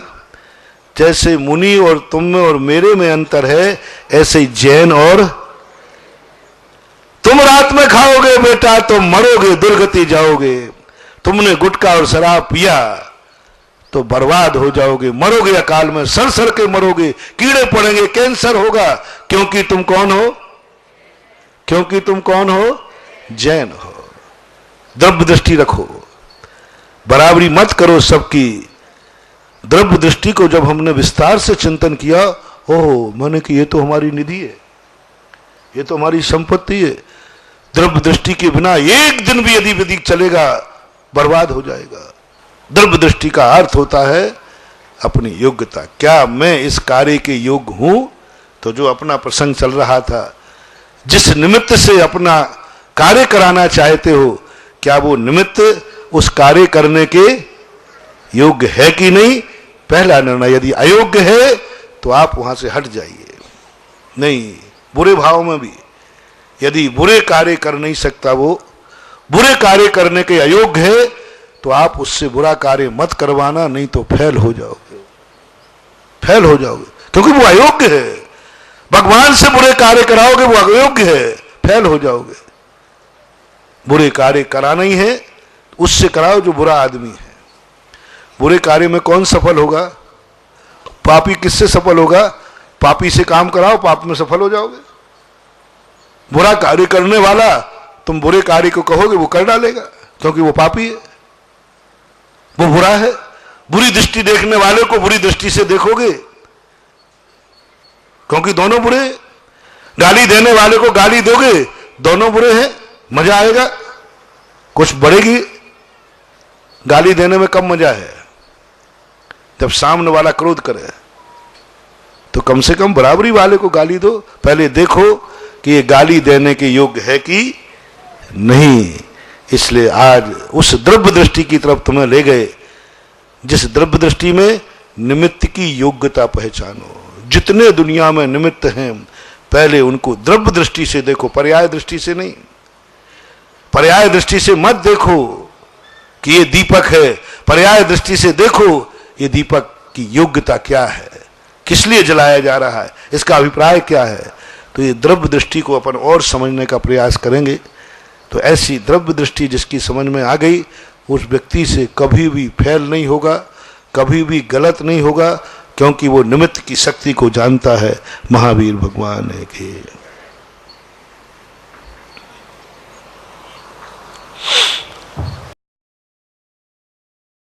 जैसे मुनि और तुम में और मेरे में अंतर है, ऐसे जैन और तुम रात में खाओगे बेटा तो मरोगे, दुर्गति जाओगे। तुमने गुटखा और शराब पिया तो बर्बाद हो जाओगे, मरोगे अकाल में, सड़ सड़ के मरोगे, कीड़े पड़ेंगे, कैंसर होगा। क्योंकि तुम कौन हो? क्योंकि तुम कौन हो? जैन हो। द्रव्य दृष्टि रखो, बराबरी मत करो सबकी। द्रव्य दृष्टि को जब हमने विस्तार से चिंतन किया, ओह मैंने कि ये तो हमारी निधि है, ये तो हमारी संपत्ति है। द्रव्य दृष्टि के बिना एक दिन भी यदि विधि चलेगा बर्बाद हो जाएगा। द्रव्य दृष्टि का अर्थ होता है अपनी योग्यता। क्या मैं इस कार्य के योग्य हूं? तो जो अपना प्रसंग चल रहा था, जिस निमित्त से अपना कार्य कराना चाहते हो, क्या वो निमित्त उस कार्य करने के योग्य है कि नहीं? पहला निर्णय। यदि अयोग्य है तो आप वहां से हट जाइए। नहीं, बुरे भाव में भी यदि बुरे कार्य कर नहीं सकता, वो बुरे कार्य करने के अयोग्य है, तो आप उससे बुरा कार्य मत करवाना, नहीं तो फेल हो जाओगे, फेल हो जाओगे, क्योंकि वो अयोग्य है। भगवान से बुरे कार्य कराओगे, वो अयोग्य है, फेल हो जाओगे। बुरे कार्य कराना ही है, उससे कराओ जो बुरा आदमी है। बुरे कार्य में कौन सफल होगा? पापी किससे सफल होगा? पापी से काम कराओ, पाप में सफल हो जाओगे। बुरा कार्य करने वाला तुम बुरे कार्य को कहोगे, वो कर डालेगा, क्योंकि वो पापी है, वो बुरा है। बुरी दृष्टि देखने वाले को बुरी दृष्टि से देखोगे, क्योंकि दोनों बुरे। गाली देने वाले को गाली दोगे, दोनों बुरे हैं, मजा आएगा? कुछ बढ़ेगी? गाली देने में कम मजा है। जब सामने वाला क्रोध करे तो कम से कम बराबरी वाले को गाली दो। पहले देखो कि ये गाली देने के योग्य है कि नहीं। इसलिए आज उस द्रव्य दृष्टि की तरफ तुम्हें ले गए, जिस द्रव्य दृष्टि में निमित्त की योग्यता पहचानो। जितने दुनिया में निमित्त हैं, पहले उनको द्रव्य दृष्टि से देखो, पर्याय दृष्टि से नहीं। पर्याय दृष्टि से मत देखो कि ये दीपक है, पर्याय दृष्टि से देखो ये दीपक की योग्यता क्या है, किस लिए जलाया जा रहा है, इसका अभिप्राय क्या है। तो ये द्रव्य दृष्टि को अपन और समझने का प्रयास करेंगे तो ऐसी द्रव्य दृष्टि जिसकी समझ में आ गई, उस व्यक्ति से कभी भी फैल नहीं होगा, कभी भी गलत नहीं होगा, क्योंकि वो निमित्त की शक्ति को जानता है। महावीर भगवान है कि